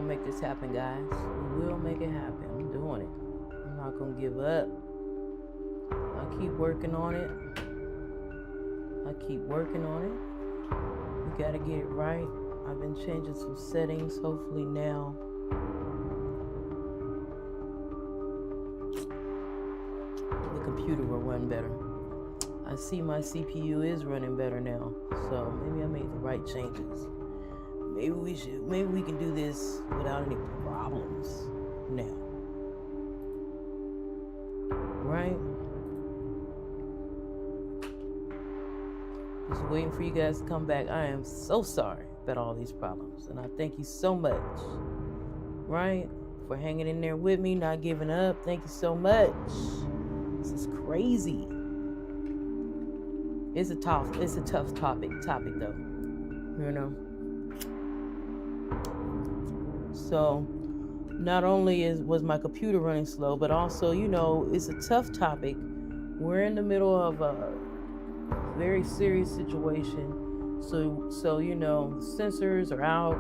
make this happen, guys. We will make it happen. I'm doing it. I'm not going to give up. I keep working on it. We got to get it right. I've been changing some settings. Hopefully now the computer will run better. I see my CPU is running better now. So maybe I made the right changes. Maybe we can do this without any problems now. Right? Just waiting for you guys to come back. I am so sorry about all these problems. And I thank you so much, right, for hanging in there with me, not giving up. Thank you so much. This is crazy. It's a tough topic though, you know. So not only was my computer running slow, but also, you know, it's a tough topic. We're in the middle of a very serious situation. So you know, sensors are out.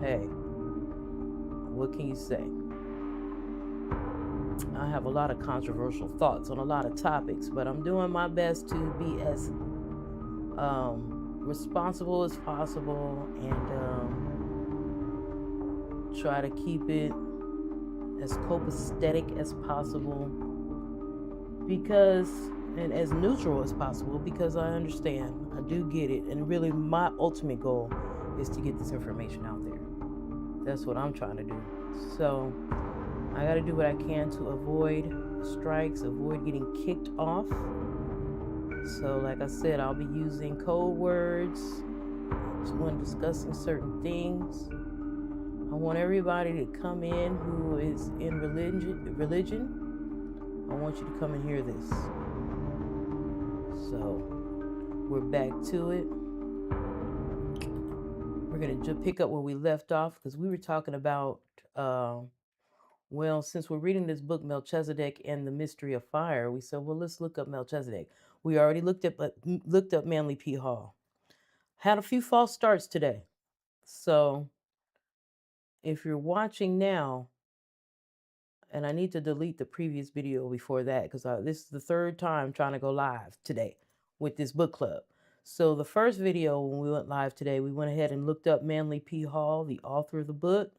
Hey, what can you say? I have a lot of controversial thoughts on a lot of topics, but I'm doing my best to be as responsible as possible and try to keep it as copacetic as possible, because, and as neutral as possible, because I understand, I do get it, and really my ultimate goal is to get this information out there. That's what I'm trying to do. So I got to do what I can to avoid strikes, avoid getting kicked off. So like I said, I'll be using code words when discussing certain things. I want everybody to come in who is in religion. I want you to come and hear this. So we're back to it. We're going to pick up where we left off, because we were talking about, well, since we're reading this book, Melchizedek and the Mystery of Fire, we said, well, let's look up Melchizedek. We already looked up Manly P. Hall. Had a few false starts today. So if you're watching now, and I need to delete the previous video before that, because this is the third time trying to go live today with this book club. So the first video, when we went live today, we went ahead and looked up Manly P. Hall, the author of the book,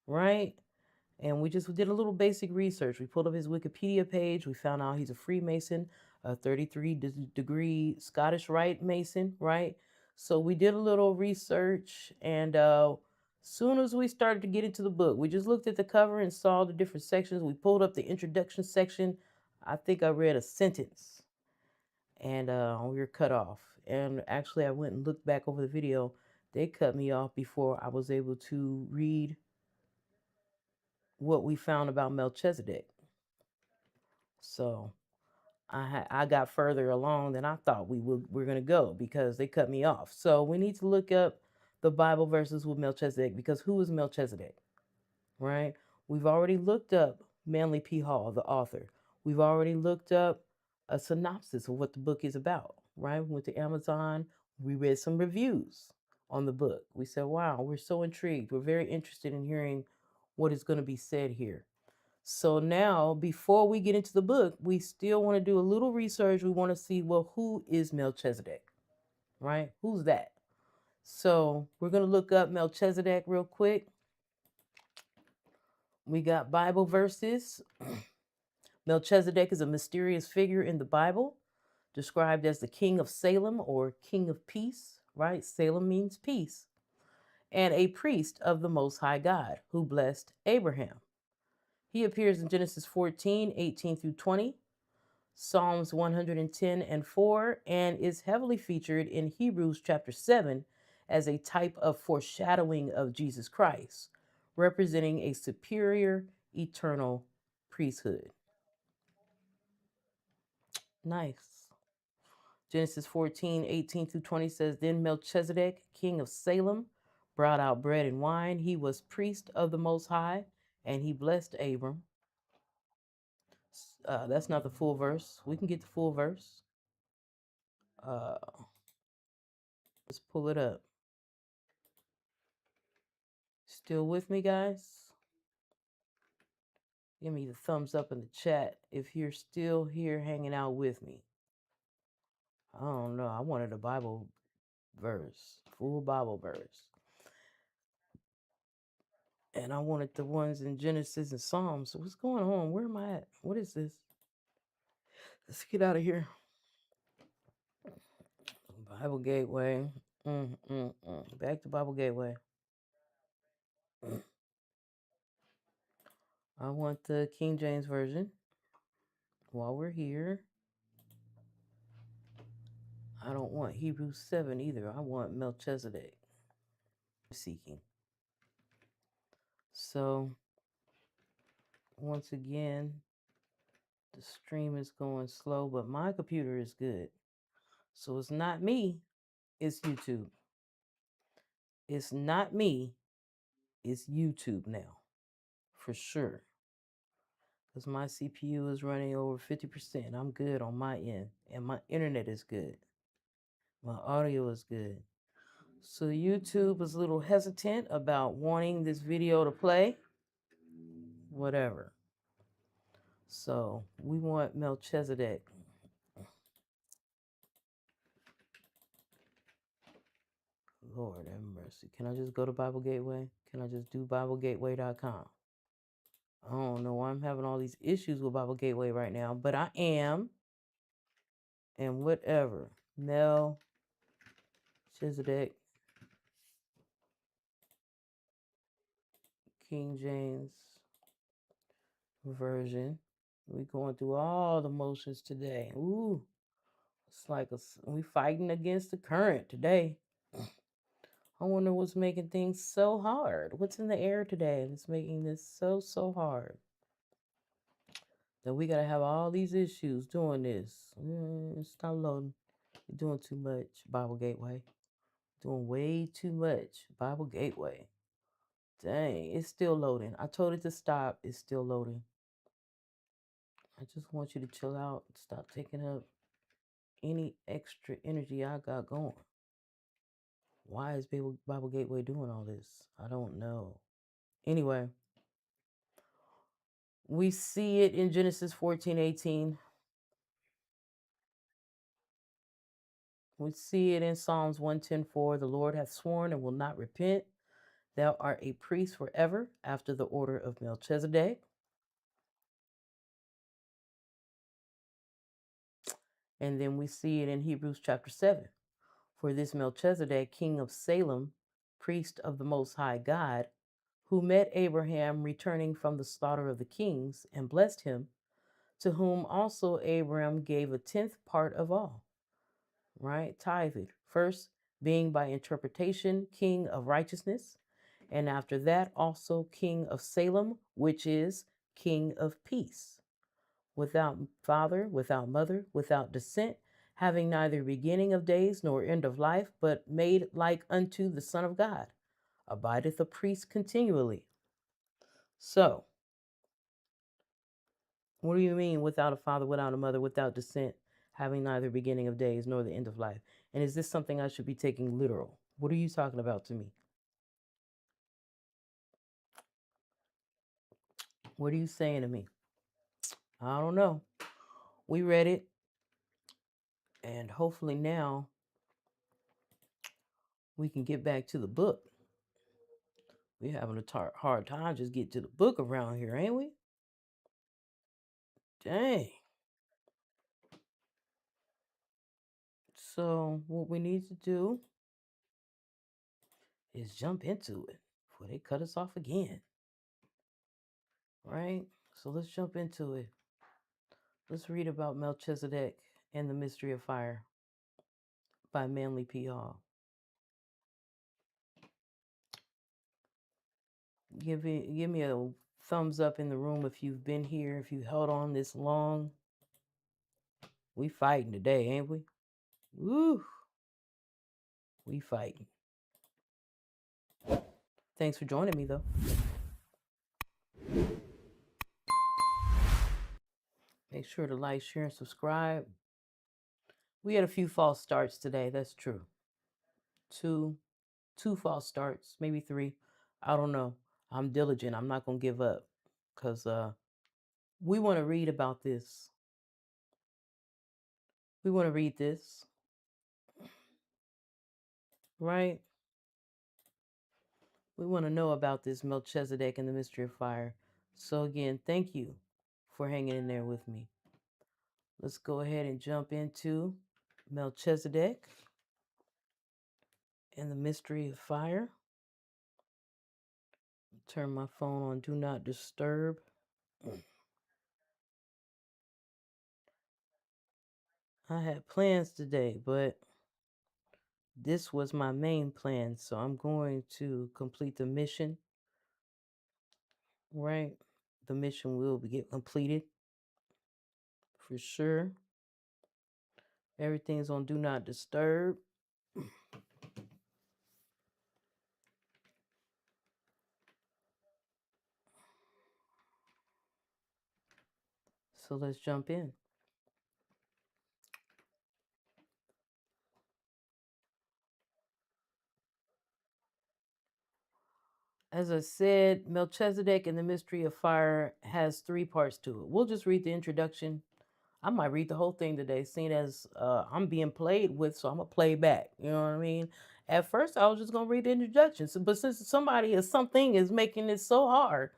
right? And we just did a little basic research. We pulled up his Wikipedia page. We found out he's a Freemason, a 33-degree Scottish Rite Mason, right? So we did a little research, and soon as we started to get into the book, we just looked at the cover and saw the different sections. We pulled up the introduction section. I think I read a sentence, and we were cut off. And actually, I went and looked back over the video. They cut me off before I was able to read what we found about Melchizedek. So I got further along than I thought we're going to go, because they cut me off. So we need to look up the Bible verses with Melchizedek, because who is Melchizedek, right? We've already looked up Manly P. Hall, the author. We've already looked up a synopsis of what the book is about, right? We went to Amazon. We read some reviews on the book. We said, wow, we're so intrigued. We're very interested in hearing what is going to be said here. So now, before we get into the book, we still want to do a little research. We want to see, well, who is Melchizedek, right? Who's that? So we're going to look up Melchizedek real quick. We got Bible verses. Melchizedek is a mysterious figure in the Bible, described as the king of Salem, or king of peace, right? Salem means peace. And a priest of the Most High God who blessed Abraham. He appears in Genesis 14, 18 through 20, Psalms 110 and 4, and is heavily featured in Hebrews chapter 7 as a type of foreshadowing of Jesus Christ, representing a superior eternal priesthood. Nice. Genesis 14, 18 through 20 says, then Melchizedek, king of Salem, brought out bread and wine. He was priest of the Most High, and he blessed Abram. That's not the full verse. We can get the full verse. Let's pull it up. It's Still with me, guys? Give me the thumbs up in the chat if you're still here hanging out with me. I don't know. I wanted a Bible verse, full Bible verse. And I wanted the ones in Genesis and Psalms. So what's going on? Where am I at? What is this? Let's get out of here. Bible Gateway. Back to Bible Gateway. I want the King James Version. While we're here, I don't want Hebrews 7 either. I want Melchizedek. Seeking. So, once again, the stream is going slow, but my computer is good. So it's not me, it's YouTube. It's not me, it's YouTube now, for sure. Because my CPU is running over 50%. I'm good on my end, and my internet is good. My audio is good. So YouTube is a little hesitant about wanting this video to play. Whatever. So we want Melchizedek. Lord have mercy. Can I just go to Bible Gateway? Can I just do BibleGateway.com? I don't know why I'm having all these issues with Bible Gateway right now, but I am. And whatever. Melchizedek, King James Version. We're going through all the motions today. Ooh, it's like we fighting against the current today. I wonder what's making things so hard. What's in the air today that's making this so hard? That we got to have all these issues doing this. Stop loading. You're doing too much, Bible Gateway. Doing way too much, Bible Gateway. Dang, it's still loading. I told it to stop. It's still loading. I just want you to chill out. Stop taking up any extra energy I got going. Why is Bible Gateway doing all this? I don't know. Anyway, we see it in Genesis 14:18. We see it in Psalms 110:4. The Lord hath sworn and will not repent. Thou art a priest forever after the order of Melchizedek. And then we see it in Hebrews chapter 7. For this Melchizedek, king of Salem, priest of the Most High God, who met Abraham returning from the slaughter of the kings and blessed him, to whom also Abraham gave a tenth part of all, right? Tithed. First, being by interpretation king of righteousness, and after that also king of Salem, which is king of peace, without father, without mother, without descent, having neither beginning of days nor end of life, but made like unto the Son of God, abideth a priest continually. So, what do you mean without a father, without a mother, without descent, having neither beginning of days nor the end of life? And is this something I should be taking literal? What are you talking about to me? What are you saying to me? I don't know. We read it, and hopefully now we can get back to the book. We're having a hard time just get to the book around here, ain't we? Dang. So what we need to do is jump into it before they cut us off again. Right? So let's jump into it. Let's read about Melchizedek and the Mystery of Fire by Manly P. Hall. Give me a thumbs up in the room if you've been here, if you held on this long. We fighting today, ain't we? Woo! We fighting. Thanks for joining me, though. Make sure to like, share, and subscribe. We had a few false starts today. That's true. Two false starts, maybe three. I don't know. I'm diligent. I'm not going to give up because we want to read about this. We want to read this, right? We want to know about this Melchizedek and the mystery of fire. So, again, thank you for hanging in there with me. Let's go ahead and jump into Melchizedek and the mystery of fire. Turn my phone on Do Not Disturb. I had plans today, but this was my main plan. So I'm going to complete the mission, right? The mission will get completed for sure. Everything's on Do Not Disturb. So let's jump in. As I said, Melchizedek and the Mystery of Fire has 3 parts to it. We'll just read the introduction. I might read the whole thing today, seeing as I'm being played with, so I'm going to play back. You know what I mean? At first, I was just going to read the introduction. But since something is making it so hard,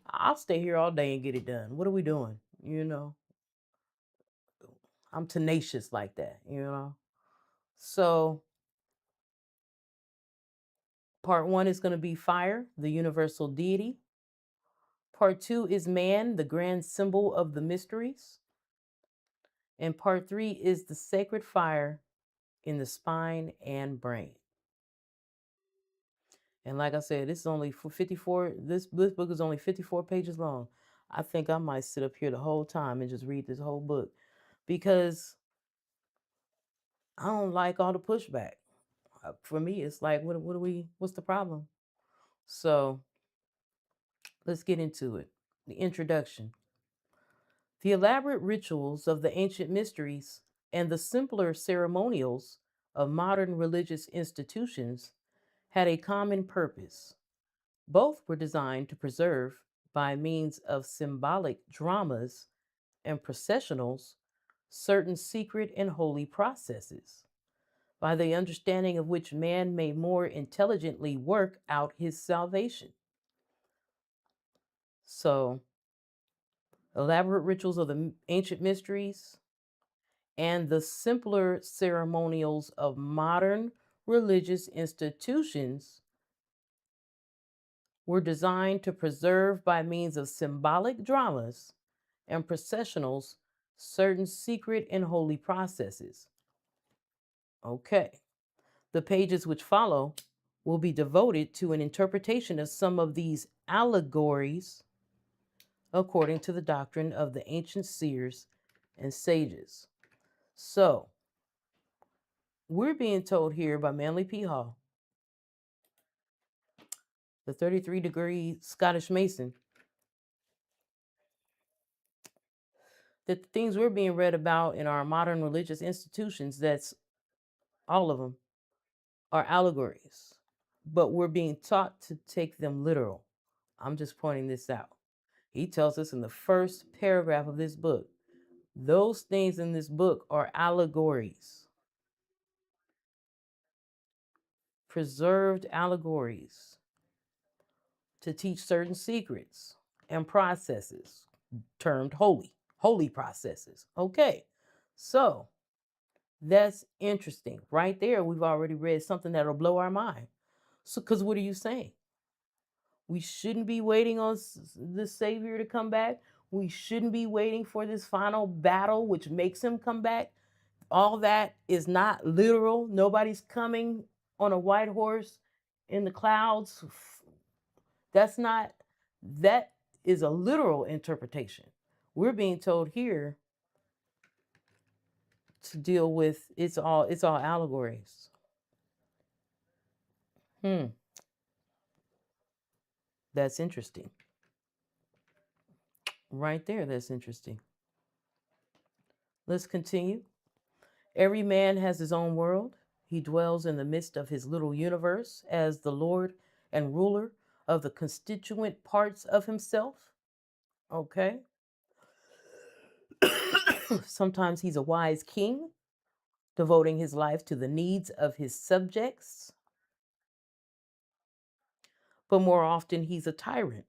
I'll stay here all day and get it done. What are we doing? You know? I'm tenacious like that, you know? So, part 1 is going to be fire, the universal deity. Part 2 is man, the grand symbol of the mysteries. And part 3 is the sacred fire in the spine and brain. And like I said, this is only for 54. This book is only 54 pages long. I think I might sit up here the whole time and just read this whole book because I don't like all the pushback. For me, it's like, what's the problem? So let's get into it. The introduction. The elaborate rituals of the ancient mysteries and the simpler ceremonials of modern religious institutions had a common purpose. Both were designed to preserve, by means of symbolic dramas and processionals, certain secret and holy processes, by the understanding of which man may more intelligently work out his salvation. So, elaborate rituals of the ancient mysteries and the simpler ceremonials of modern religious institutions were designed to preserve, by means of symbolic dramas and processionals, certain secret and holy processes. Okay. The pages which follow will be devoted to an interpretation of some of these allegories according to the doctrine of the ancient seers and sages. So, we're being told here by Manly P. Hall, the 33-degree Scottish Mason, that the things we're being read about in our modern religious institutions, that's all of them, are allegories, but we're being taught to take them literal. I'm just pointing this out. He tells us in the first paragraph of this book, those things in this book are allegories, preserved allegories to teach certain secrets and processes termed holy processes. Okay, so that's interesting. Right there, we've already read something that'll blow our mind. So, because what are you saying? We shouldn't be waiting on the Savior to come back. We shouldn't be waiting for this final battle, which makes him come back. All that is not literal. Nobody's coming on a white horse in the clouds. That is a literal interpretation. We're being told here to deal with it's all allegories. That's interesting. Right there, that's interesting. Let's continue. Every man has his own world. He dwells in the midst of his little universe as the lord and ruler of the constituent parts of himself. Okay. Sometimes he's a wise king, devoting his life to the needs of his subjects. But more often, he's a tyrant,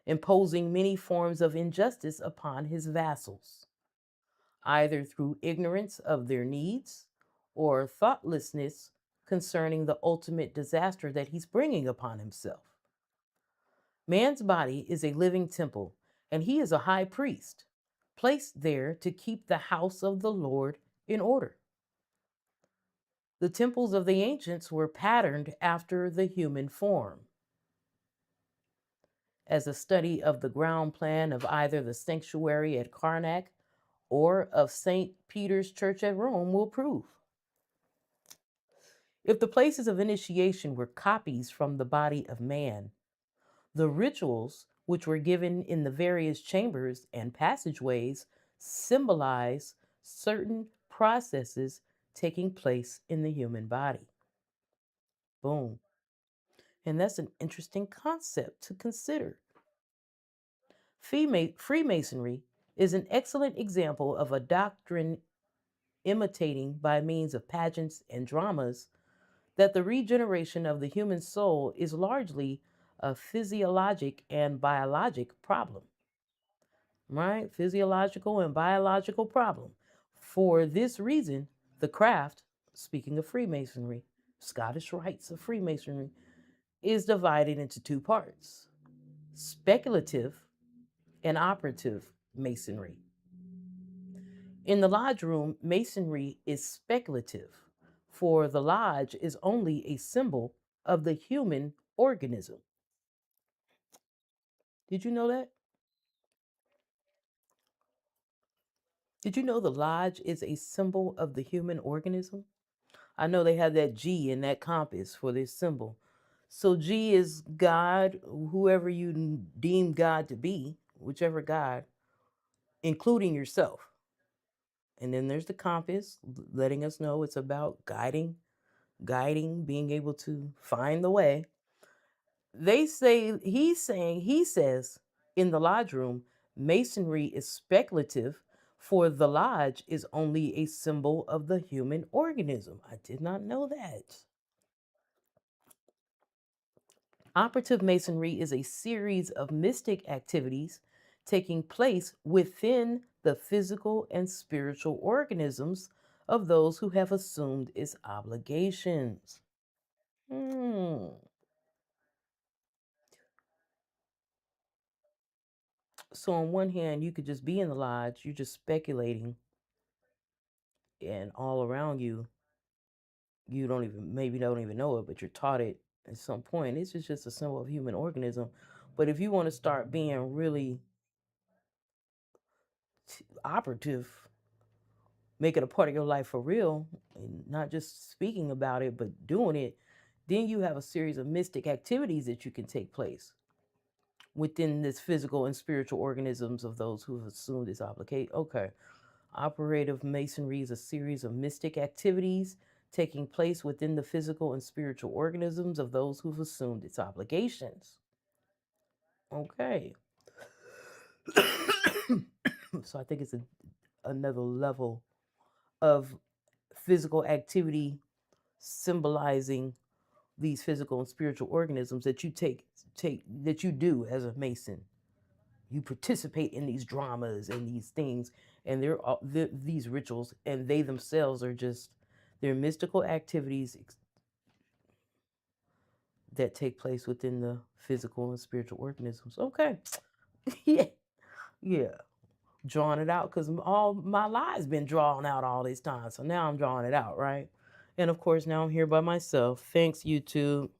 imposing many forms of injustice upon his vassals, either through ignorance of their needs or thoughtlessness concerning the ultimate disaster that he's bringing upon himself. Man's body is a living temple, and he is a high priest, placed there to keep the house of the Lord in order. The temples of the ancients were patterned after the human form. As a study of the ground plan of either the sanctuary at Karnak or of St. Peter's Church at Rome will prove. If the places of initiation were copies from the body of man, the rituals which were given in the various chambers and passageways symbolize certain processes taking place in the human body. Boom. And that's an interesting concept to consider. Freemasonry is an excellent example of a doctrine imitating, by means of pageants and dramas, that the regeneration of the human soul is largely a physiologic and biologic problem. Right? Physiological and biological problem. For this reason, the craft, speaking of Freemasonry, Scottish rites of Freemasonry, is divided into two parts: speculative and operative masonry. In the lodge room, masonry is speculative, for the lodge is only a symbol of the human organism. Did you know that? Did you know the lodge is a symbol of the human organism? I know they have that G in that compass for this symbol. So G is God, whoever you deem God to be, whichever God, including yourself. And then there's the compass, letting us know it's about guiding, being able to find the way. They say, he says in the lodge room, masonry is speculative, for the lodge is only a symbol of the human organism. I did not know that. Operative masonry is a series of mystic activities taking place within the physical and spiritual organisms of those who have assumed its obligations. Hmm. So, on one hand, you could just be in the lodge, you're just speculating, and all around you, you don't even, maybe don't even know it, but you're taught it at some point. It's just a symbol of human organism. But if you want to start being really operative, make it a part of your life for real, and not just speaking about it, but doing it, then you have a series of mystic activities that you can take place within this physical and spiritual organisms of those who have assumed this obligation. Okay. Operative masonry is a series of mystic activities taking place within the physical and spiritual organisms of those who've assumed its obligations. Okay. So I think it's another level of physical activity symbolizing these physical and spiritual organisms that you take that you do as a mason. You participate in these dramas and these things, and these rituals, and they themselves are just, they're mystical activities that take place within the physical and spiritual organisms. Okay. Yeah. Yeah. Drawing it out because all my lives been drawn out all this time. So now I'm drawing it out, right? And of course, now I'm here by myself. Thanks, YouTube.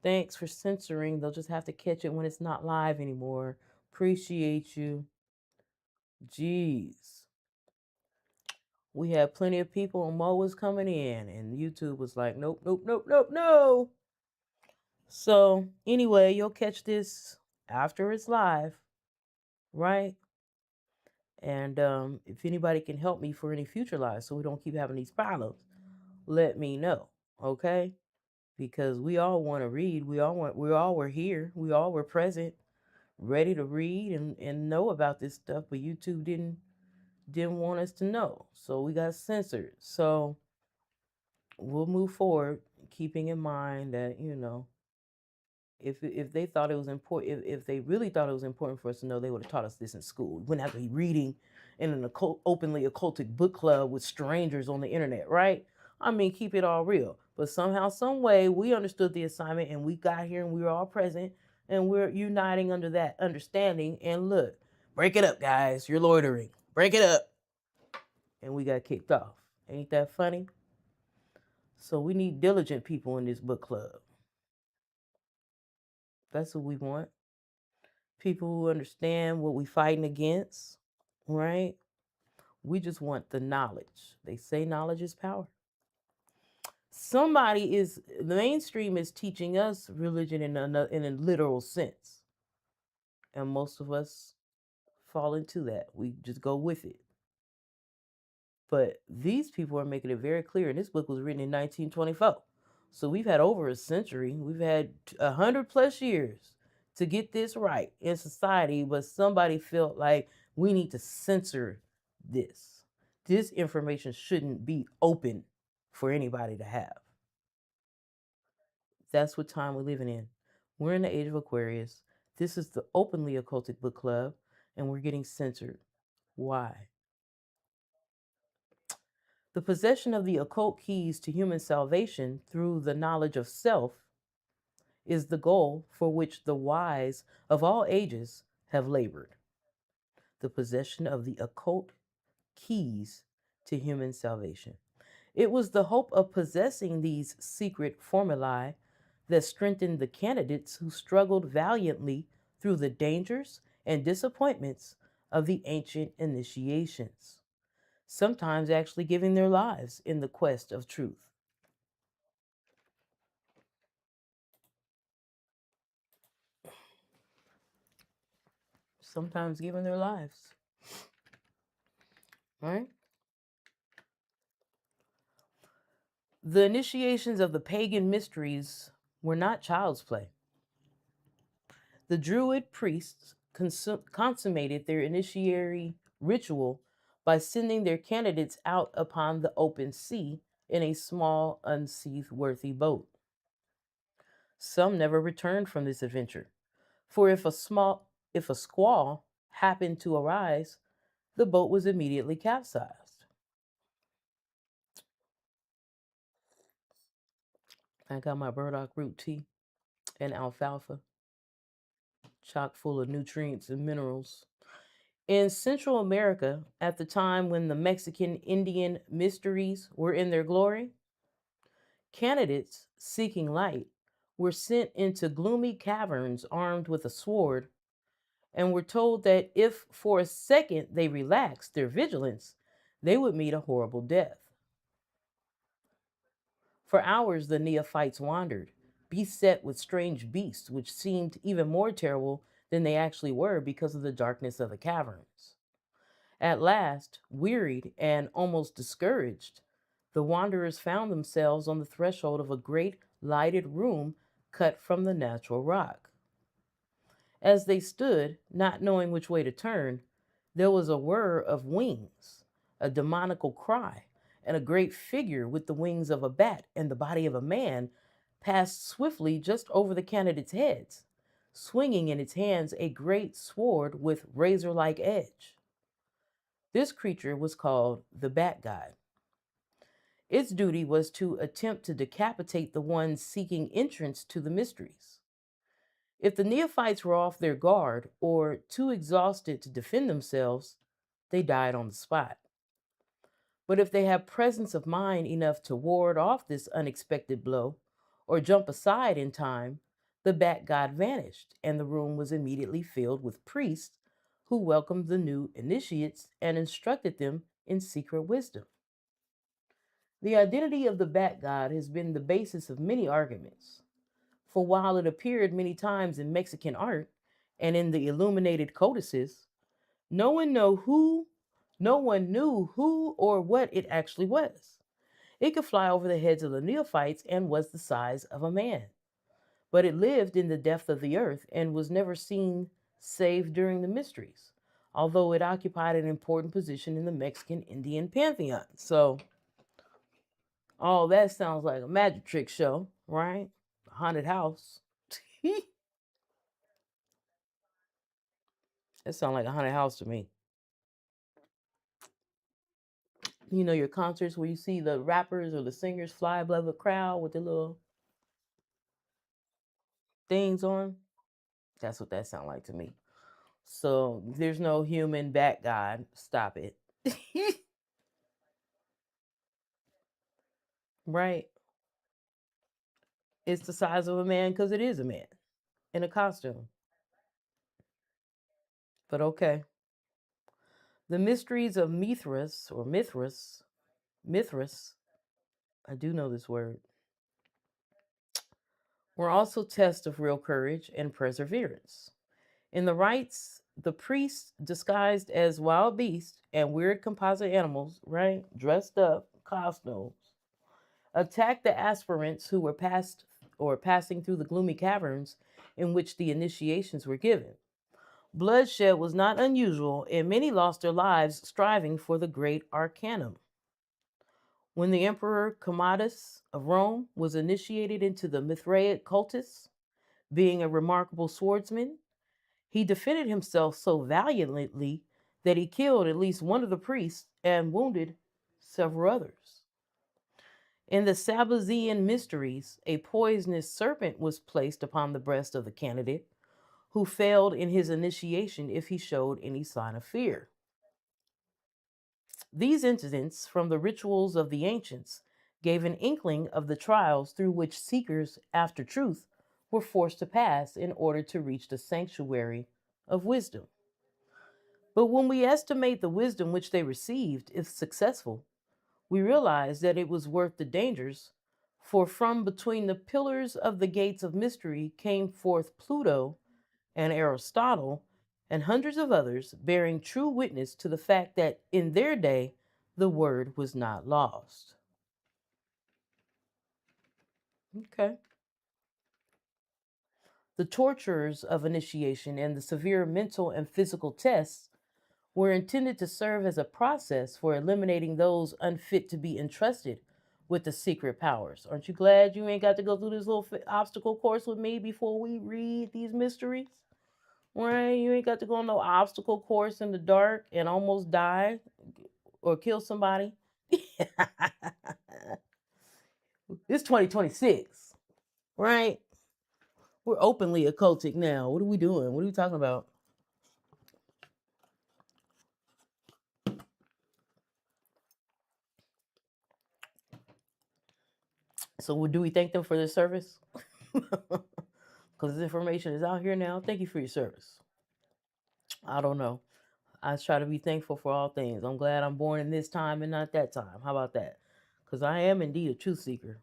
Thanks for censoring. They'll just have to catch it when it's not live anymore. Appreciate you. Jeez. We had plenty of people and Mo was coming in, and YouTube was like, nope, nope, nope, nope, no. So, anyway, you'll catch this after it's live, right? And if anybody can help me for any future lives so we don't keep having these problems, let me know, okay? because we all want to read. We all were here. We all were present, ready to read and know about this stuff, but YouTube didn't want us to know. So we got censored. So we'll move forward, keeping in mind that, if they thought it was important, if they really thought it was important for us to know, they would have taught us this in school. We wouldn't have to be reading in an openly occultic book club with strangers on the internet, right? I mean, keep it all real. But somehow, some way, we understood the assignment and we got here and we were all present and we're uniting under that understanding. And look, break it up, guys. You're loitering. Break it up. And we got kicked off. Ain't that funny? So we need diligent people in this book club. That's what we want. People who understand what we fighting against, right? We just want the knowledge. They say knowledge is power. The mainstream is teaching us religion in a literal sense. And most of us fall into that. We just go with it. But these people are making it very clear, and this book was written in 1924. So we've had over a century, we've had 100+ years to get this right in society, but somebody felt like we need to censor this. This information shouldn't be open for anybody to have. That's what time we're living in. We're in the age of Aquarius. This is the Openly Occultic Book Club, and we're getting censored. Why? The possession of the occult keys to human salvation through the knowledge of self is the goal for which the wise of all ages have labored. The possession of the occult keys to human salvation. It was the hope of possessing these secret formulae that strengthened the candidates who struggled valiantly through the dangers and disappointments of the ancient initiations, sometimes actually giving their lives in the quest of truth. Sometimes giving their lives, right? The initiations of the pagan mysteries were not child's play. The Druid priests consummated their initiatory ritual by sending their candidates out upon the open sea in a small, unseaworthy boat. Some never returned from this adventure, for if a squall happened to arise, the boat was immediately capsized. I got my burdock root tea and alfalfa, chock full of nutrients and minerals. In Central America, at the time when the Mexican Indian mysteries were in their glory, candidates seeking light were sent into gloomy caverns armed with a sword and were told that if for a second they relaxed their vigilance, they would meet a horrible death. For hours, the neophytes wandered, beset with strange beasts which seemed even more terrible than they actually were because of the darkness of the caverns. At last, wearied and almost discouraged, the wanderers found themselves on the threshold of a great lighted room cut from the natural rock. As they stood, not knowing which way to turn, there was a whir of wings, a demoniacal cry, and a great figure with the wings of a bat and the body of a man passed swiftly just over the candidates' heads, swinging in its hands a great sword with razor-like edge. This creature was called the Bat God. Its duty was to attempt to decapitate the ones seeking entrance to the mysteries. If the neophytes were off their guard or too exhausted to defend themselves, they died on the spot. But if they had presence of mind enough to ward off this unexpected blow or jump aside in time, the Bat God vanished, and the room was immediately filled with priests who welcomed the new initiates and instructed them in secret wisdom. The identity of the Bat God has been the basis of many arguments, for while it appeared many times in Mexican art and in the illuminated codices, no one knew who or what it actually was. It could fly over the heads of the neophytes and was the size of a man. But it lived in the depth of the earth and was never seen save during the mysteries, although it occupied an important position in the Mexican Indian pantheon. So, all that sounds like a magic trick show, right? A haunted house. That sounds like a haunted house to me. You know, your concerts where you see the rappers or the singers fly above the crowd with the little things on. That's what that sounds like to me. So there's no human bat god. Stop it. Right? It's the size of a man because it is a man in a costume. But okay. The mysteries of Mithras, I do know this word, were also tests of real courage and perseverance. In the rites, the priests, disguised as wild beasts and weird composite animals, right, dressed up, costumes, attacked the aspirants who were passing through the gloomy caverns in which the initiations were given. Bloodshed was not unusual, and many lost their lives striving for the great arcanum. When the Emperor Commodus of Rome was initiated into the Mithraic cultus, being a remarkable swordsman, he defended himself so valiantly that he killed at least one of the priests and wounded several others. In the Sabbathean mysteries, a poisonous serpent was placed upon the breast of the candidate who failed in his initiation if he showed any sign of fear. These incidents from the rituals of the ancients gave an inkling of the trials through which seekers after truth were forced to pass in order to reach the sanctuary of wisdom. But when we estimate the wisdom which they received, if successful, we realize that it was worth the dangers, for from between the pillars of the gates of mystery came forth Pluto and Aristotle and hundreds of others, bearing true witness to the fact that in their day the word was not lost. Okay. The tortures of initiation and the severe mental and physical tests were intended to serve as a process for eliminating those unfit to be entrusted with the secret powers. Aren't you glad you ain't got to go through this little obstacle course with me before we read these mysteries? Right? You ain't got to go on no obstacle course in the dark and almost die or kill somebody. It's 2026, right? We're openly occultic now. What are we doing? What are we talking about? So, do we thank them for their service? Because this information is out here now. Thank you for your service. I don't know. I try to be thankful for all things. I'm glad I'm born in this time and not that time. How about that? Because I am indeed a truth seeker.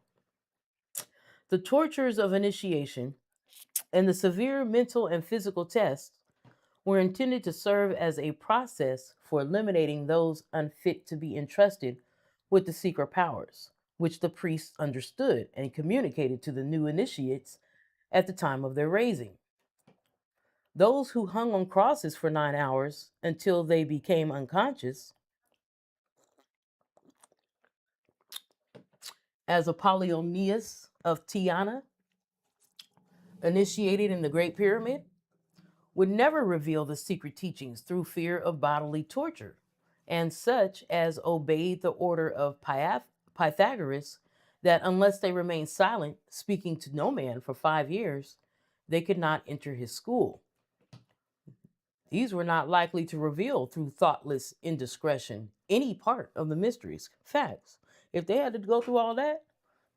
The tortures of initiation and the severe mental and physical tests were intended to serve as a process for eliminating those unfit to be entrusted with the secret powers, which the priests understood and communicated to the new initiates at the time of their raising. Those who hung on crosses for 9 hours until they became unconscious, as Apollonius of Tyana, initiated in the Great Pyramid, would never reveal the secret teachings through fear of bodily torture, and such as obeyed the order of Pythagoras that unless they remained silent, speaking to no man for 5 years, they could not enter his school. These were not likely to reveal through thoughtless indiscretion any part of the mysteries. Facts. If they had to go through all that,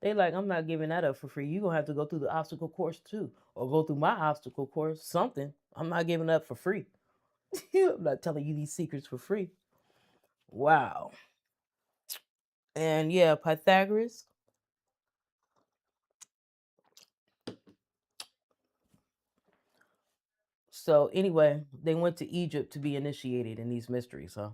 they like, I'm not giving that up for free. You're gonna have to go through the obstacle course too. Or go through my obstacle course, something. I'm not giving up for free. I'm not telling you these secrets for free. Wow. And yeah, Pythagoras. So anyway, they went to Egypt to be initiated in these mysteries, huh?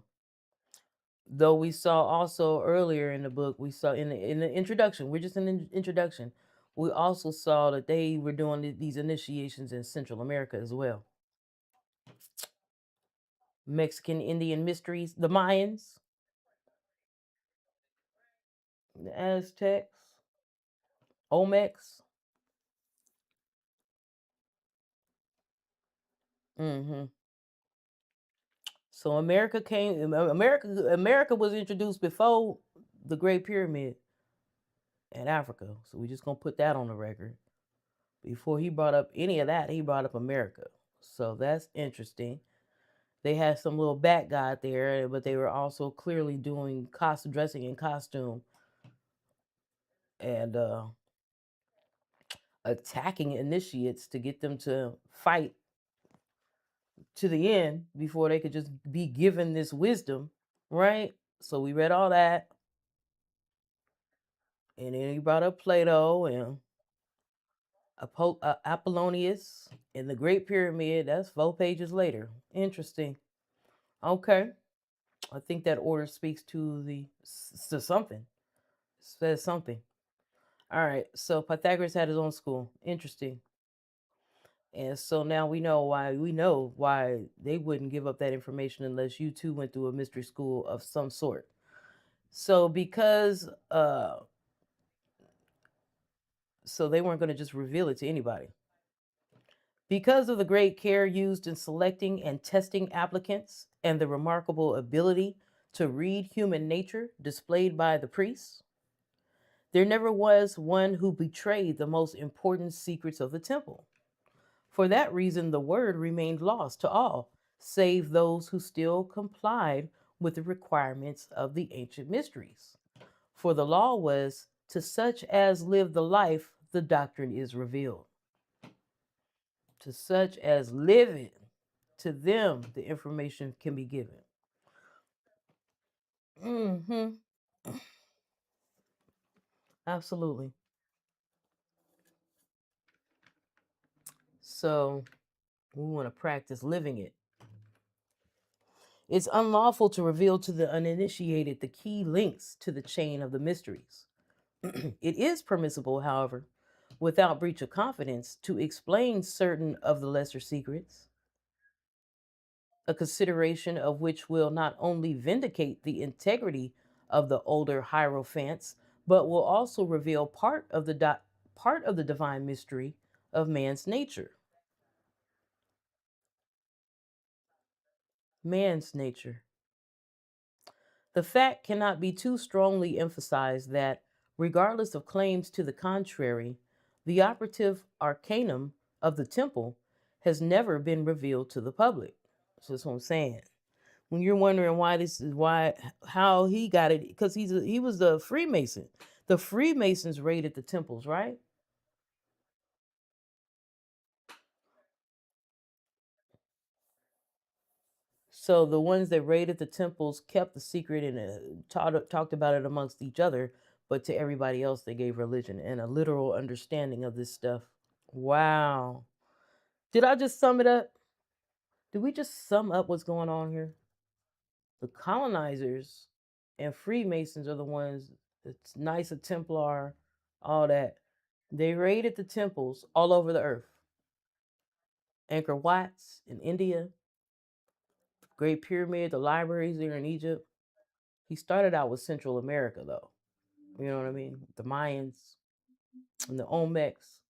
Though we saw also earlier in the book, we saw in the introduction, we're just in the introduction, we also saw that they were doing these initiations in Central America as well. Mexican Indian mysteries, the Mayans, the Aztecs, Olmecs. hmm So America was introduced before the Great Pyramid in Africa. So we're just gonna put that on the record. Before he brought up any of that, he brought up America. So that's interesting. They had some little bat guy there, but they were also clearly doing dressing in costume and attacking initiates to get them to fight to the end before they could just be given this wisdom, right? So we read all that, and then he brought up Plato and Apollonius and the Great Pyramid. That's 4 pages later. Interesting. Okay, I think that order speaks to something. Says something. All right. So Pythagoras had his own school. Interesting. And so now we know why they wouldn't give up that information unless you too went through a mystery school of some sort. So because so they weren't going to just reveal it to anybody. Because of the great care used in selecting and testing applicants and the remarkable ability to read human nature displayed by the priests, there never was one who betrayed the most important secrets of the temple. For that reason, the word remained lost to all, save those who still complied with the requirements of the ancient mysteries. For the law was, to such as live the life, the doctrine is revealed. To such as live it, to them the information can be given. Mm-hmm. Absolutely. So we want to practice living it. It's unlawful to reveal to the uninitiated the key links to the chain of the mysteries. It is permissible, however, without breach of confidence, to explain certain of the lesser secrets, a consideration of which will not only vindicate the integrity of the older hierophants, but will also reveal part of the divine mystery of man's nature. Man's nature. The fact cannot be too strongly emphasized that, regardless of claims to the contrary, the operative arcanum of the temple has never been revealed to the public. So that's what I'm saying. When you're wondering how he got it, because he was the Freemason. The Freemasons raided the temples, right? So the ones that raided the temples kept the secret and talked about it amongst each other, but to everybody else they gave religion and a literal understanding of this stuff. Wow. Did I just sum it up? Did we just sum up what's going on here? The colonizers and Freemasons are the ones that's Knights of Templar, all that. They raided the temples all over the earth. Angkor Wat's in India, Great Pyramid, the libraries there in Egypt. He started out with Central America, though. You know what I mean? The Mayans and the Olmecs.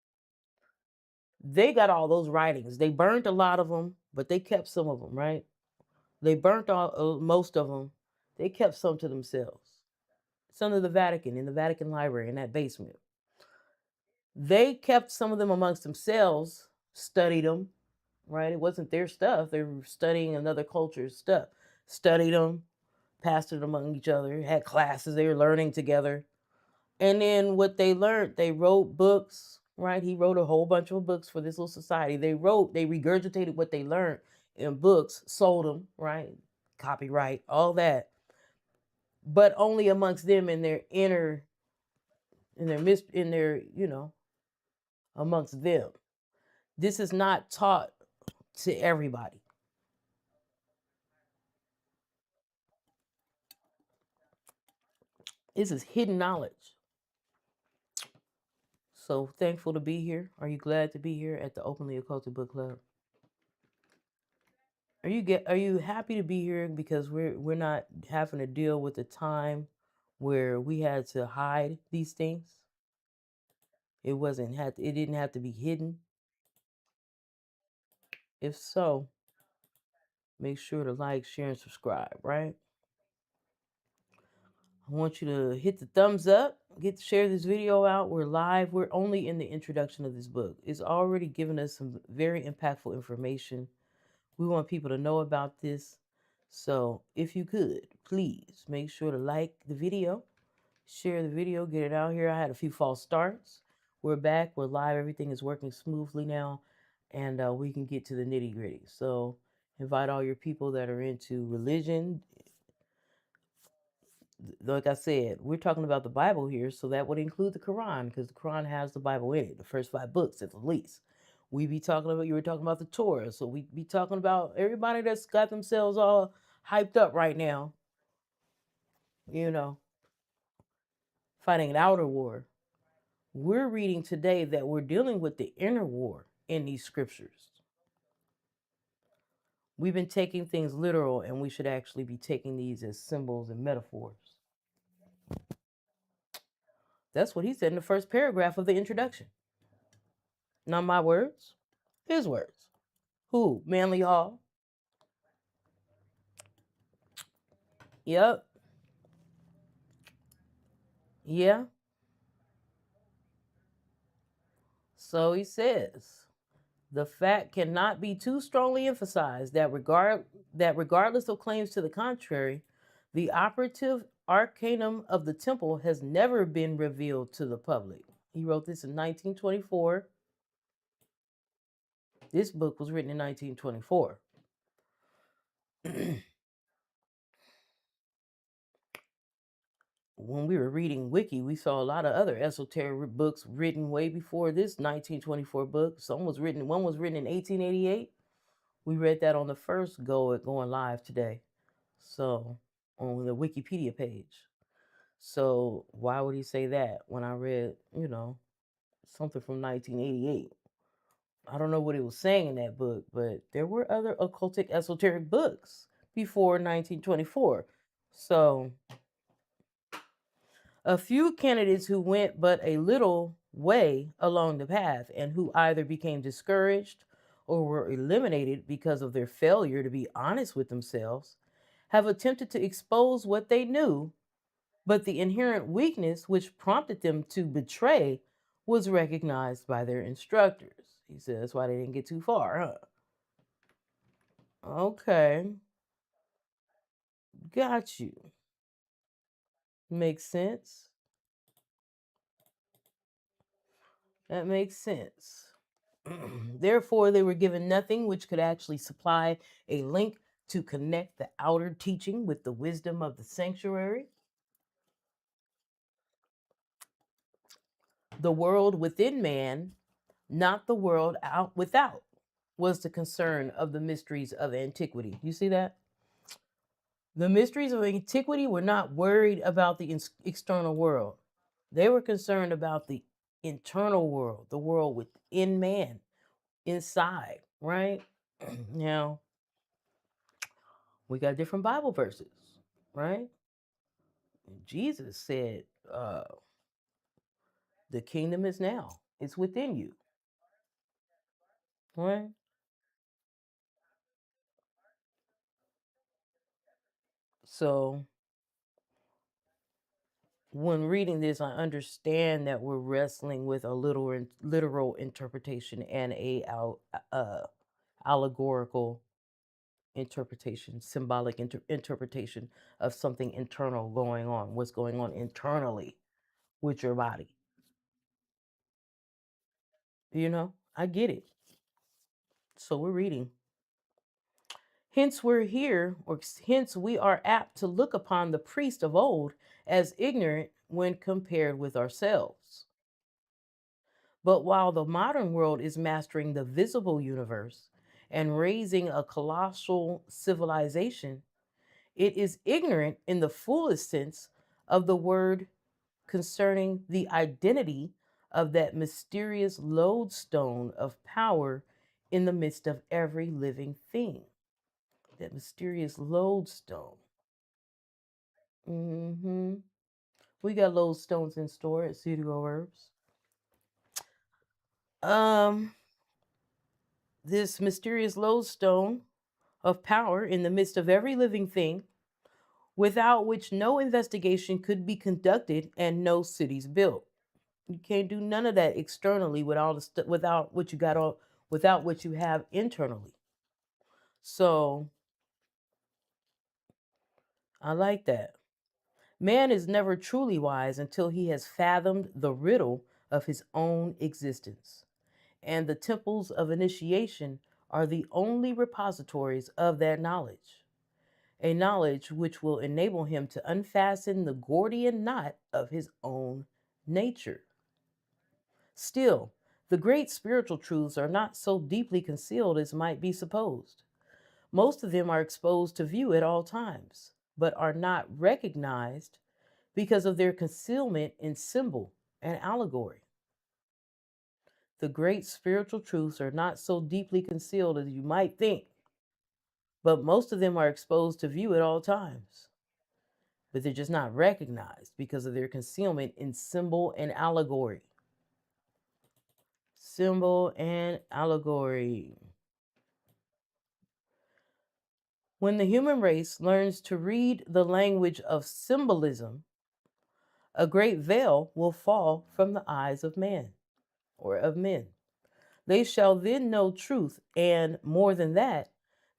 They got all those writings. They burnt a lot of them, but they kept some of them, right? They burnt most of them. They kept some to themselves. It's under the Vatican, in the Vatican Library, in that basement. They kept some of them amongst themselves, studied them, right? It wasn't their stuff. They were studying another culture's stuff. Studied them, passed it among each other, had classes they were learning together. And then what they learned, they wrote books, right? He wrote a whole bunch of books for this little society. They regurgitated what they learned in books, sold them, right? Copyright, all that. But only amongst them in their inner, in their, amongst them. This is not taught to everybody. This is hidden knowledge. So thankful to be here. Are you glad to be here at the Openly Occultic Book Club? Are you happy to be here because we're not having to deal with the time where we had to hide these things? It didn't have to be hidden. If so, make sure to like, share, and subscribe, right? I want you to hit the thumbs up, share this video out. We're live. We're only in the introduction of this book. It's already given us some very impactful information. We want people to know about this. So if you could, please make sure to like the video, share the video, get it out here. I had a few false starts. We're back. We're live. Everything is working smoothly now, and we can get to the nitty gritty. So invite all your people that are into religion. Like I said, we're talking about the Bible here, so that would include the Quran, because the Quran has the Bible in it, the first 5 books at the least. You were talking about the Torah, so we'd be talking about everybody that's got themselves all hyped up right now, you know, fighting an outer war. We're reading today that we're dealing with the inner war in these scriptures. We've been taking things literal, and we should actually be taking these as symbols and metaphors. That's what he said in the first paragraph of the introduction. Not my words, his words. Who? Manly Hall? Yep. Yeah. So he says, the fact cannot be too strongly emphasized that regardless of claims to the contrary, the operative arcanum of the temple has never been revealed to the public. He wrote this in 1924. This book was written in 1924. When we were reading Wiki, we saw a lot of other esoteric books written way before this 1924 book. One was written in 1888. We read that on the first go at going live today. So on the Wikipedia page. So why would he say that when I read, something from 1988? I don't know what he was saying in that book, but there were other occultic esoteric books before 1924. So a few candidates who went but a little way along the path and who either became discouraged or were eliminated because of their failure to be honest with themselves have attempted to expose what they knew, but the inherent weakness which prompted them to betray was recognized by their instructors. He says that's why they didn't get too far, huh? Okay. Got you. Makes sense. That makes sense. Therefore, they were given nothing which could actually supply a link to connect the outer teaching with the wisdom of the sanctuary. The world within man, not the world out without, was the concern of the mysteries of antiquity. You see that? The mysteries of antiquity were not worried about the external world. They were concerned about the internal world, the world within man, inside, right? Now, we got different Bible verses, right? Jesus said, the kingdom is now, it's within you, right? So, when reading this, I understand that we're wrestling with a literal interpretation and a allegorical interpretation, symbolic interpretation of something internal going on, what's going on internally with your body. I get it. So we're reading. Hence we are apt to look upon the priest of old as ignorant when compared with ourselves. But while the modern world is mastering the visible universe and raising a colossal civilization, it is ignorant in the fullest sense of the word concerning the identity of that mysterious lodestone of power in the midst of every living thing. That mysterious lodestone. We got lodestones in store at City Herbs. This mysterious lodestone of power in the midst of every living thing, without which no investigation could be conducted and no cities built. You can't do none of that externally without what you got all without what you have internally. So I like that. Man is never truly wise until he has fathomed the riddle of his own existence. And the temples of initiation are the only repositories of that knowledge, a knowledge which will enable him to unfasten the Gordian knot of his own nature. Still, the great spiritual truths are not so deeply concealed as might be supposed. Most of them are exposed to view at all times, but are not recognized because of their concealment in symbol and allegory. The great spiritual truths are not so deeply concealed as you might think, but most of them are exposed to view at all times, but they're just not recognized because of their concealment in symbol and allegory. Symbol and allegory. When the human race learns to read the language of symbolism, a great veil will fall from the eyes of man or of men. They shall then know truth, and more than that,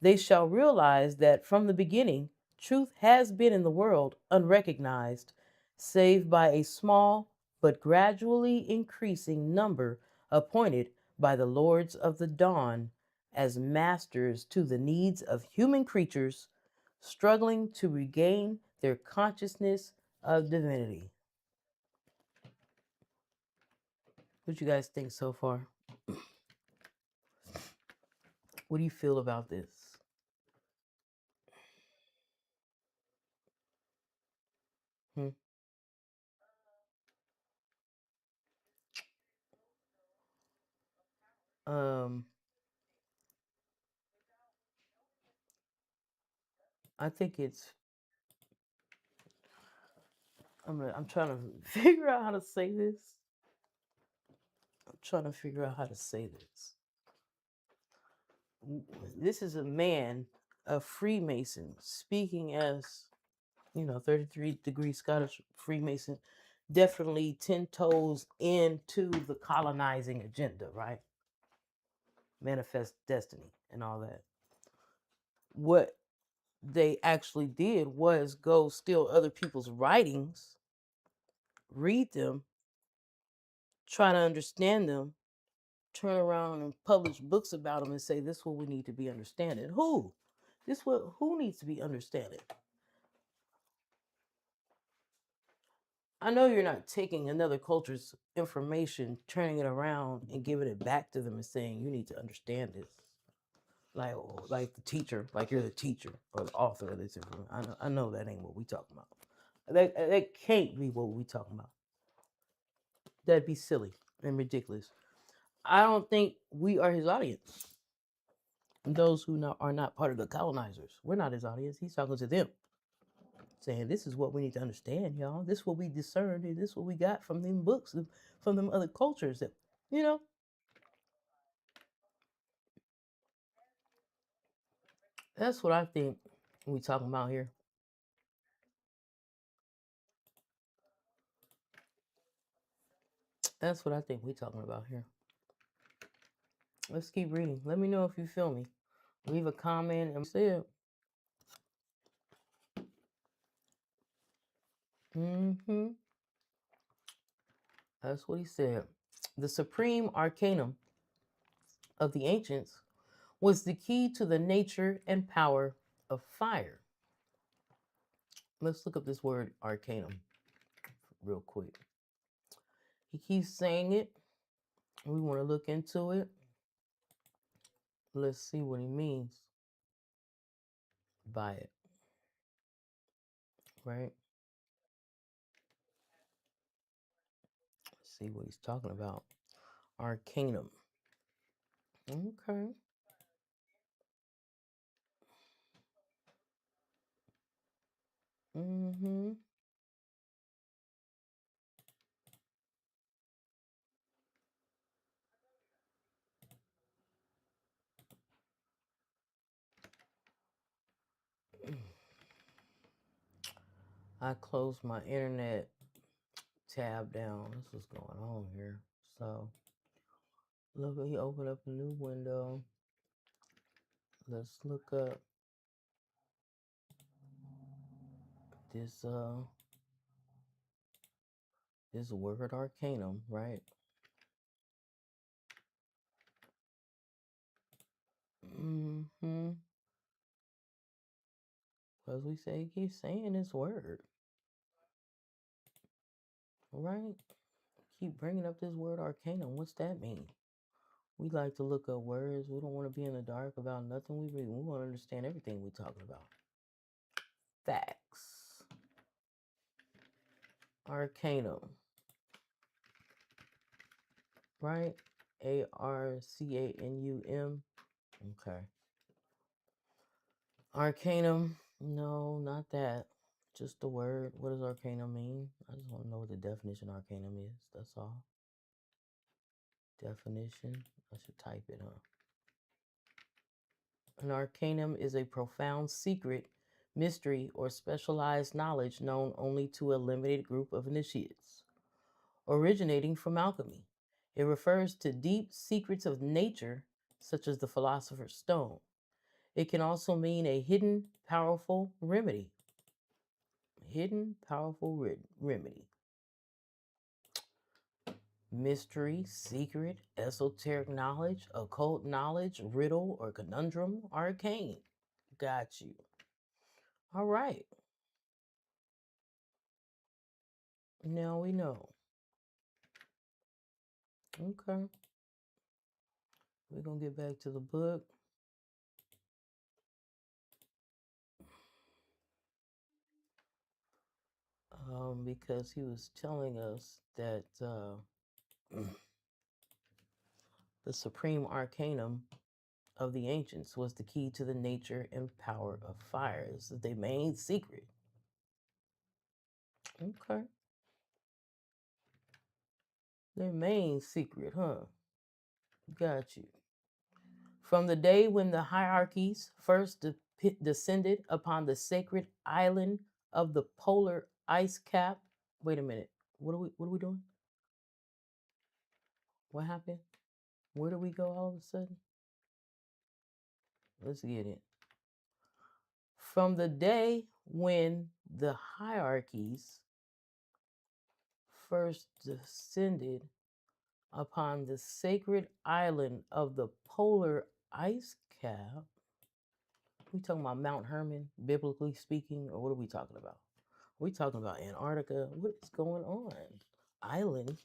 they shall realize that from the beginning, truth has been in the world unrecognized, save by a small but gradually increasing number appointed by the lords of the dawn as masters to the needs of human creatures struggling to regain their consciousness of divinity. What you guys think so far? What do you feel about this? Hmm? Um, I think it's. I'm trying to figure out how to say this. I'm trying to figure out how to say this. This is a man, a Freemason, speaking as 33-degree Scottish Freemason, definitely 10 toes into the colonizing agenda, right? Manifest destiny and all that. What they actually did was go steal other people's writings, read them, try to understand them, turn around and publish books about them and say this is what we need to be understanding. Who needs to be understanding? I know you're not taking another culture's information, turning it around and giving it back to them and saying you need to understand this. Like the teacher, like you're the teacher or the author of this information. I know that ain't what we talking about. That can't be what we talking about. That'd be silly and ridiculous. I don't think we are his audience. Those who are not part of the colonizers, we're not his audience. He's talking to them, saying this is what we need to understand, y'all. This is what we discerned, and this is what we got from them books, from them other cultures. That you know, that's what I think we talking about here. That's what I think we talking about here. Let's keep reading. Let me know if you feel me. Leave a comment and say it. That's what he said. The supreme arcanum of the ancients was the key to the nature and power of fire. Let's look up this word arcanum real quick. He keeps saying it. We want to look into it. Let's see what he means by it. Right? see what he's talking about. Arcanum. Okay. Mm-hmm. I closed my internet tab down. This is going on here. So look, he opened up a new window. Let's look up this this word arcanum, right? Mm-hmm. Because we say he keeps saying this word, right? Keep bringing up this word arcanum. What's that mean? We like to look up words. We don't want to be in the dark about nothing we read. We want to understand everything we're talking about. Facts. Arcanum. Right? Arcanum. Okay. Arcanum. No, not that. Just the word. What does arcanum mean? I just want to know what the definition of arcanum is. That's all. Definition. I should type it, huh? An arcanum is a profound secret, mystery, or specialized knowledge known only to a limited group of initiates, originating from alchemy. It refers to deep secrets of nature, such as the philosopher's stone. It can also mean a hidden, powerful remedy. Hidden, powerful remedy. Mystery, secret, esoteric knowledge, occult knowledge, riddle, or conundrum, arcane. Got you. All right. Now we know. Okay. We're going to get back to the book. Because he was telling us that the supreme arcanum of the ancients was the key to the nature and power of fire. This is their main secret. Okay. Their main secret, huh? Got you. From the day when the hierarchies first descended upon the sacred island of the polar ice cap. Wait a minute. What are we doing? What happened? Where do we go all of a sudden? Let's get it. From the day when the hierarchies first descended upon the sacred island of the polar ice cap. We talking about Mount Hermon, biblically speaking, or what are we talking about? We talking about Antarctica? What is going on? Island?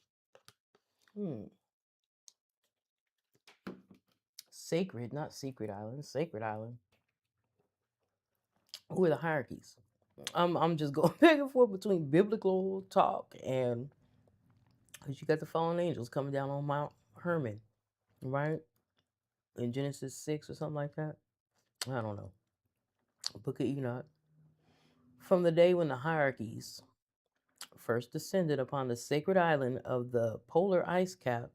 Sacred, not secret island. Sacred island. Who are the hierarchies? I'm just going back and forth between biblical talk and because you got the fallen angels coming down on Mount Hermon, right? In Genesis 6 or something like that. I don't know. Book of Enoch. From the day when the hierarchies first descended upon the sacred island of the polar ice cap,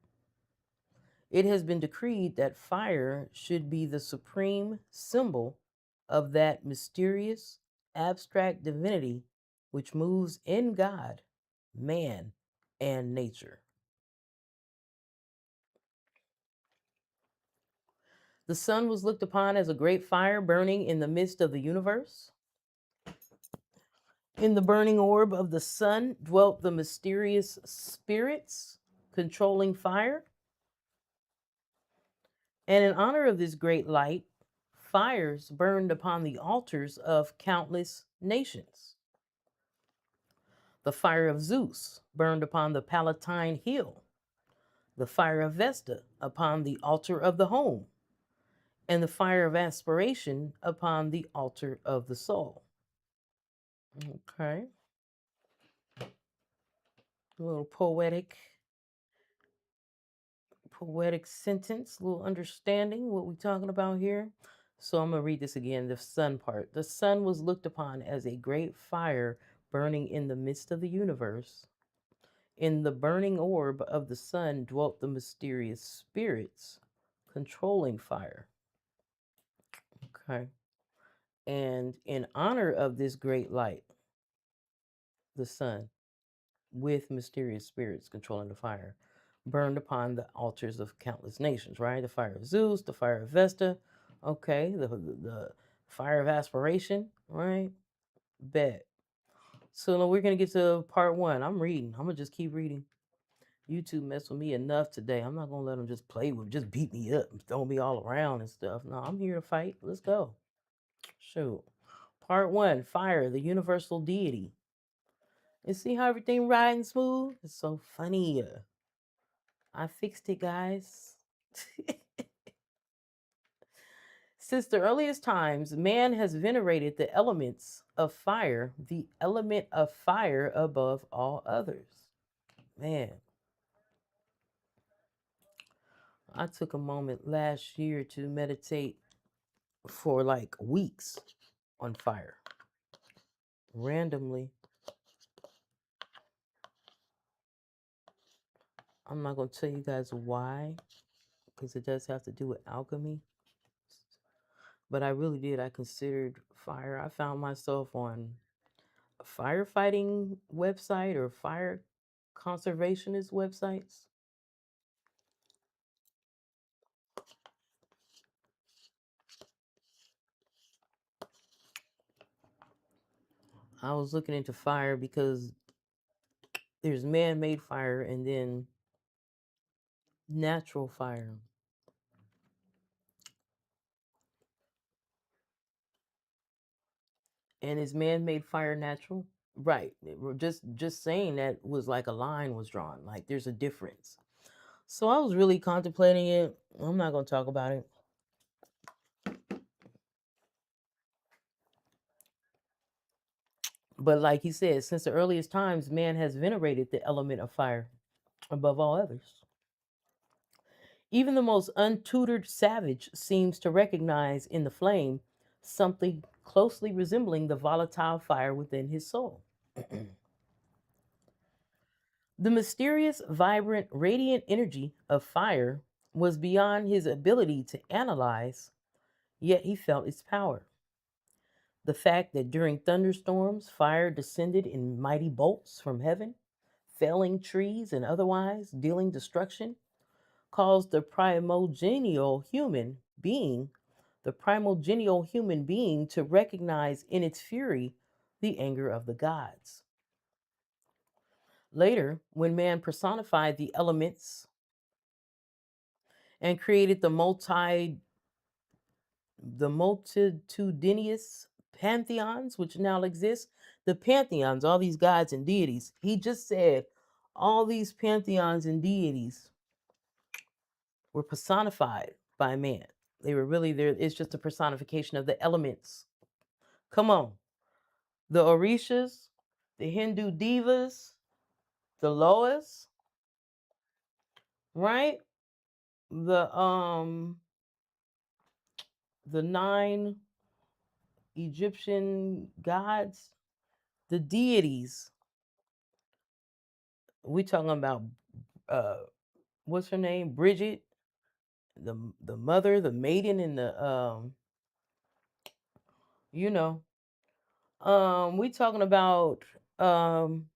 it has been decreed that fire should be the supreme symbol of that mysterious, abstract divinity which moves in God, man, and nature. The sun was looked upon as a great fire burning in the midst of the universe. In the burning orb of the sun dwelt the mysterious spirits controlling fire. And in honor of this great light, fires burned upon the altars of countless nations. The fire of Zeus burned upon the Palatine Hill, the fire of Vesta upon the altar of the home, and the fire of aspiration upon the altar of the soul. Okay. A little poetic poetic sentence, a little understanding what we're talking about here. So I'm going to read this again, the sun part. The sun was looked upon as a great fire burning in the midst of the universe. In the burning orb of the sun dwelt the mysterious spirits controlling fire. Okay. And in honor of this great light, the sun, with mysterious spirits controlling the fire, burned upon the altars of countless nations, right? The fire of Zeus, the fire of Vesta, okay, the fire of aspiration, right? Bet. So now we're gonna get to part one. I'm reading. I'm gonna just keep reading. YouTube messed with me enough today. I'm not gonna let them just play with, just beat me up and throw me all around and stuff. No, I'm here to fight. Let's go. Shoot. Part one, fire, the universal deity. And see how everything riding smooth? It's so funny. I fixed it, guys. Since the earliest times, man has venerated the elements of fire, the element of fire above all others. Man, I took a moment last year to meditate for like weeks on fire. Randomly. I'm not going to tell you guys why, because it does have to do with alchemy. But I really did. I considered fire. I found myself on a firefighting website or fire conservationist websites. I was looking into fire because there's man made fire and then natural fire. And is man made fire natural? Right. Just saying that was like a line was drawn. Like there's a difference. So I was really contemplating it. I'm not gonna talk about it. But like he said, since the earliest times, man has venerated the element of fire above all others. Even the most untutored savage seems to recognize in the flame something closely resembling the volatile fire within his soul. The mysterious, vibrant, radiant energy of fire was beyond his ability to analyze, yet he felt its power. The fact that during thunderstorms, fire descended in mighty bolts from heaven, felling trees and otherwise dealing destruction, caused the primogenial human being to recognize in its fury the anger of the gods. Later, when man personified the elements and created the multitudinous pantheons which now exist, the pantheons, all these gods and deities, he just said all these pantheons and deities were personified by man. They were really there. It's just a personification of the elements. Come on. The Orishas, the Hindu divas, the Loas, right? The the nine Egyptian gods, the deities. We talking about uh what's her name? Bridget, the mother, the maiden, and the you know. We talking about um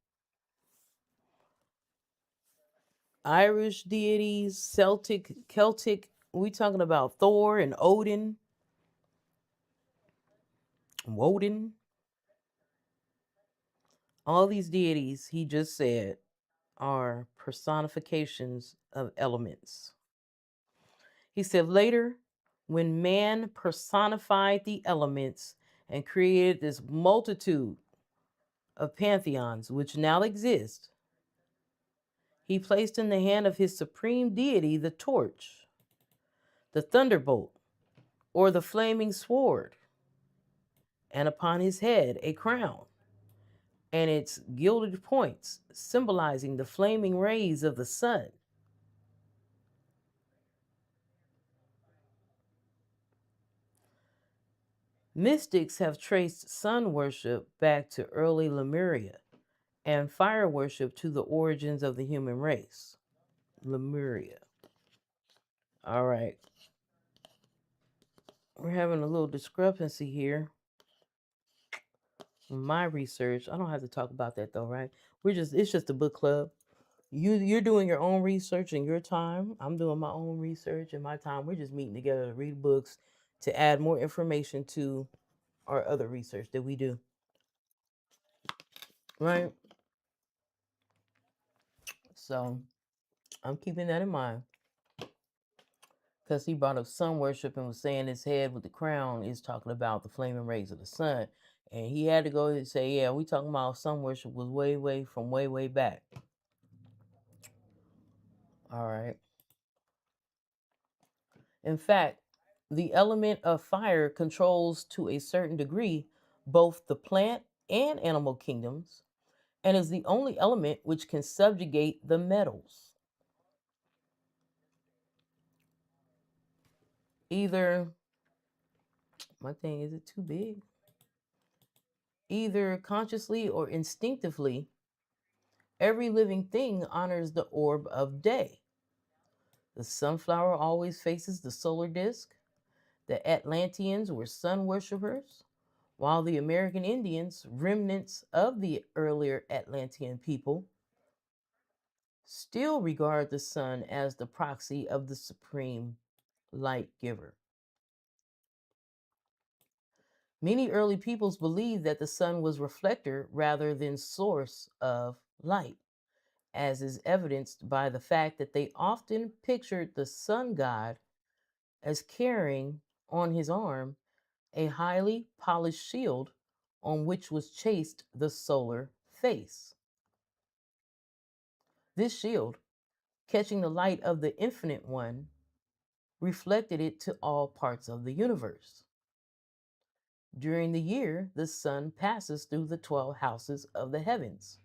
Irish deities, Celtic. We talking about Thor and Odin, Woden. All these deities, he just said, are personifications of elements. He said later, when man personified the elements and created this multitude of pantheons which now exist, he placed in the hand of his supreme deity the torch, the thunderbolt, or the flaming sword, and upon his head a crown, and its gilded points symbolizing the flaming rays of the sun. Mystics have traced sun worship back to early Lemuria and fire worship to the origins of the human race. Lemuria. All right. We're having a little discrepancy here. My research. I don't have to talk about that though, right? It's just a book club. You're doing your own research in your time. I'm doing my own research in my time. We're just meeting together to read books to add more information to our other research that we do. Right? So I'm keeping that in mind. Because he brought up sun worship and was saying his head with the crown is talking about the flaming rays of the sun. And he had to go and say, yeah, we talking about sun worship was way back. All right. In fact, the element of fire controls to a certain degree both the plant and animal kingdoms and is the only element which can subjugate the metals. Either, my thing, is it too big? Either consciously or instinctively, every living thing honors the orb of day. The sunflower always faces the solar disk. The Atlanteans were sun worshippers, while the American Indians, remnants of the earlier Atlantean people, still regard the sun as the proxy of the supreme light giver. Many early peoples believed that the sun was reflector rather than source of light, as is evidenced by the fact that they often pictured the sun god as carrying on his arm a highly polished shield on which was chased the solar face. This shield, catching the light of the Infinite One, reflected it to all parts of the universe. During the year, the sun passes through the 12 houses of the heavens,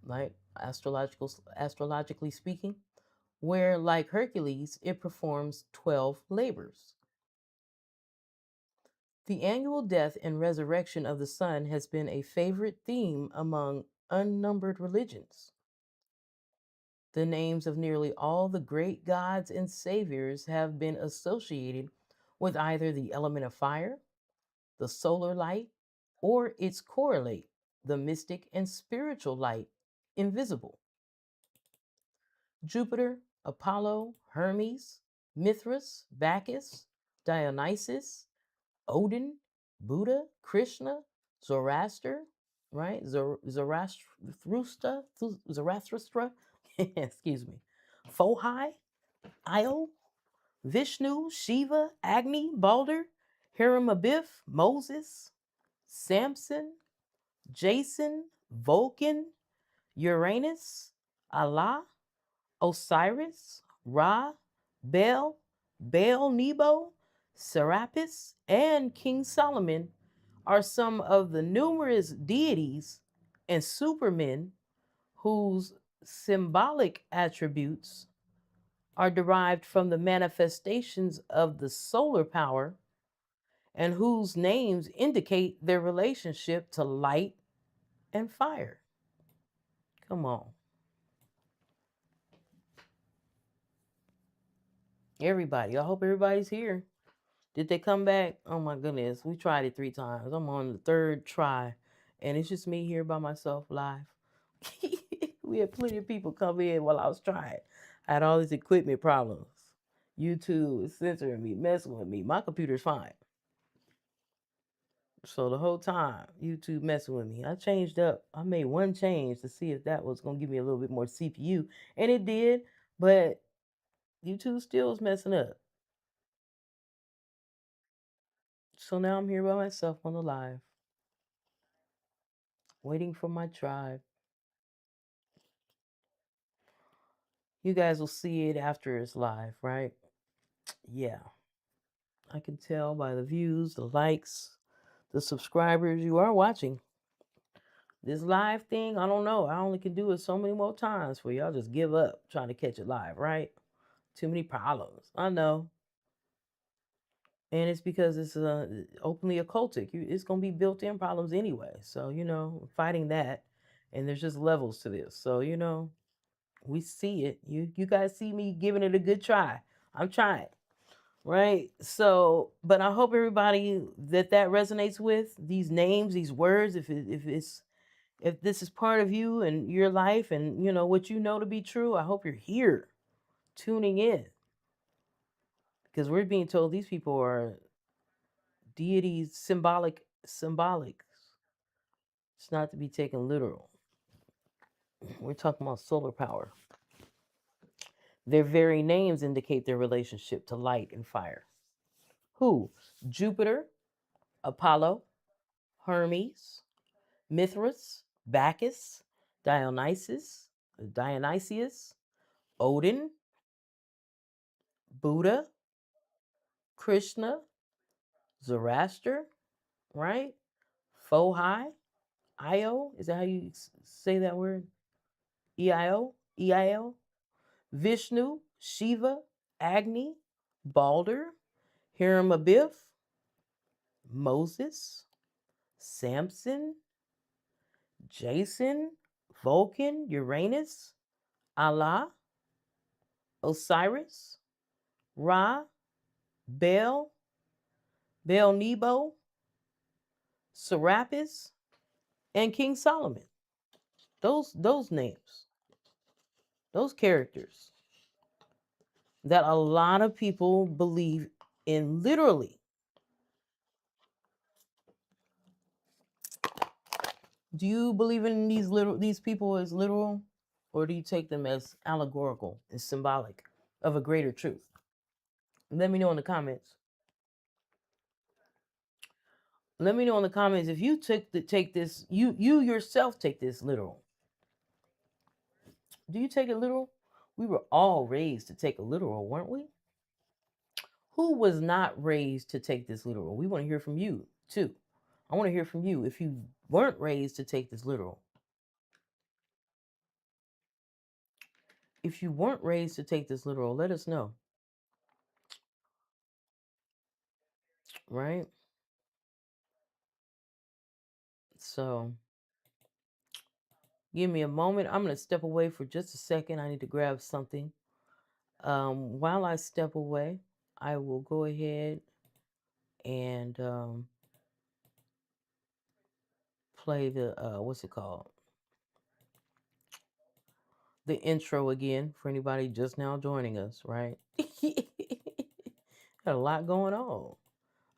like astrologically speaking, where, like Hercules, it performs 12 labors. The annual death and resurrection of the sun has been a favorite theme among unnumbered religions. The names of nearly all the great gods and saviors have been associated with either the element of fire, the solar light, or its correlate, the mystic and spiritual light, invisible. Jupiter, Apollo, Hermes, Mithras, Bacchus, Dionysus, Odin, Buddha, Krishna, Zoroaster, right? Zarathustra, excuse me, Fohai, Io, Vishnu, Shiva, Agni, Balder, Hiram Moses, Samson, Jason, Vulcan, Uranus, Allah, Osiris, Ra, Baal Nebo, Serapis, and King Solomon are some of the numerous deities and supermen whose symbolic attributes are derived from the manifestations of the solar power and whose names indicate their relationship to light and fire. Come on. Everybody. I hope everybody's here. Did they come back? Oh my goodness. We tried it 3 times. I'm on the third try. And it's just me here by myself live. We had plenty of people come in while I was trying. I had all these equipment problems. YouTube is censoring me, messing with me. My computer's fine. So the whole time, YouTube messing with me. I changed up. I made one change to see if that was going to give me a little bit more CPU. And it did. But YouTube still is messing up. So now I'm here by myself on the live, waiting for my tribe. You guys will see it after it's live, right? Yeah. I can tell by the views, the likes, the subscribers you are watching. This live thing, I don't know. I only can do it so many more times for y'all just give up trying to catch it live, right? Too many problems. I know. And it's because it's openly occultic. It's going to be built-in problems anyway. So, fighting that. And there's just levels to this. So, we see it. You guys see me giving it a good try. I'm trying. Right? So, but I hope everybody that resonates with these names, these words, if this is part of you and your life and what you know to be true, I hope you're here tuning in, because we're being told these people are deities, symbolic. It's not to be taken literal. We're talking about solar power. Their very names indicate their relationship to light and fire. Who? Jupiter, Apollo, Hermes, Mithras, Bacchus, Dionysius, Odin, Buddha, Krishna, Zoroaster, right? Fohai, Io, is that how you say that word? EIO, EIL, Vishnu, Shiva, Agni, Balder, Hiram Abiff, Moses, Samson, Jason, Vulcan, Uranus, Allah, Osiris, Ra, Bel, Bel Nebo, Serapis, and King Solomon. Those names, those characters that a lot of people believe in literally. Do you believe in these people as literal, or do you take them as allegorical and symbolic of a greater truth? Let me know in the comments. Let me know in the comments if you take this, you yourself take this literal. Do you take it literal? We were all raised to take it literal, weren't we? Who was not raised to take this literal? We want to hear from you too. I want to hear from you if you weren't raised to take this literal. If you weren't raised to take this literal, let us know. Right? So, give me a moment. I'm going to step away for just a second. I need to grab something. While I step away, I will go ahead and play the, what's it called? The intro again for anybody just now joining us, right? Got a lot going on.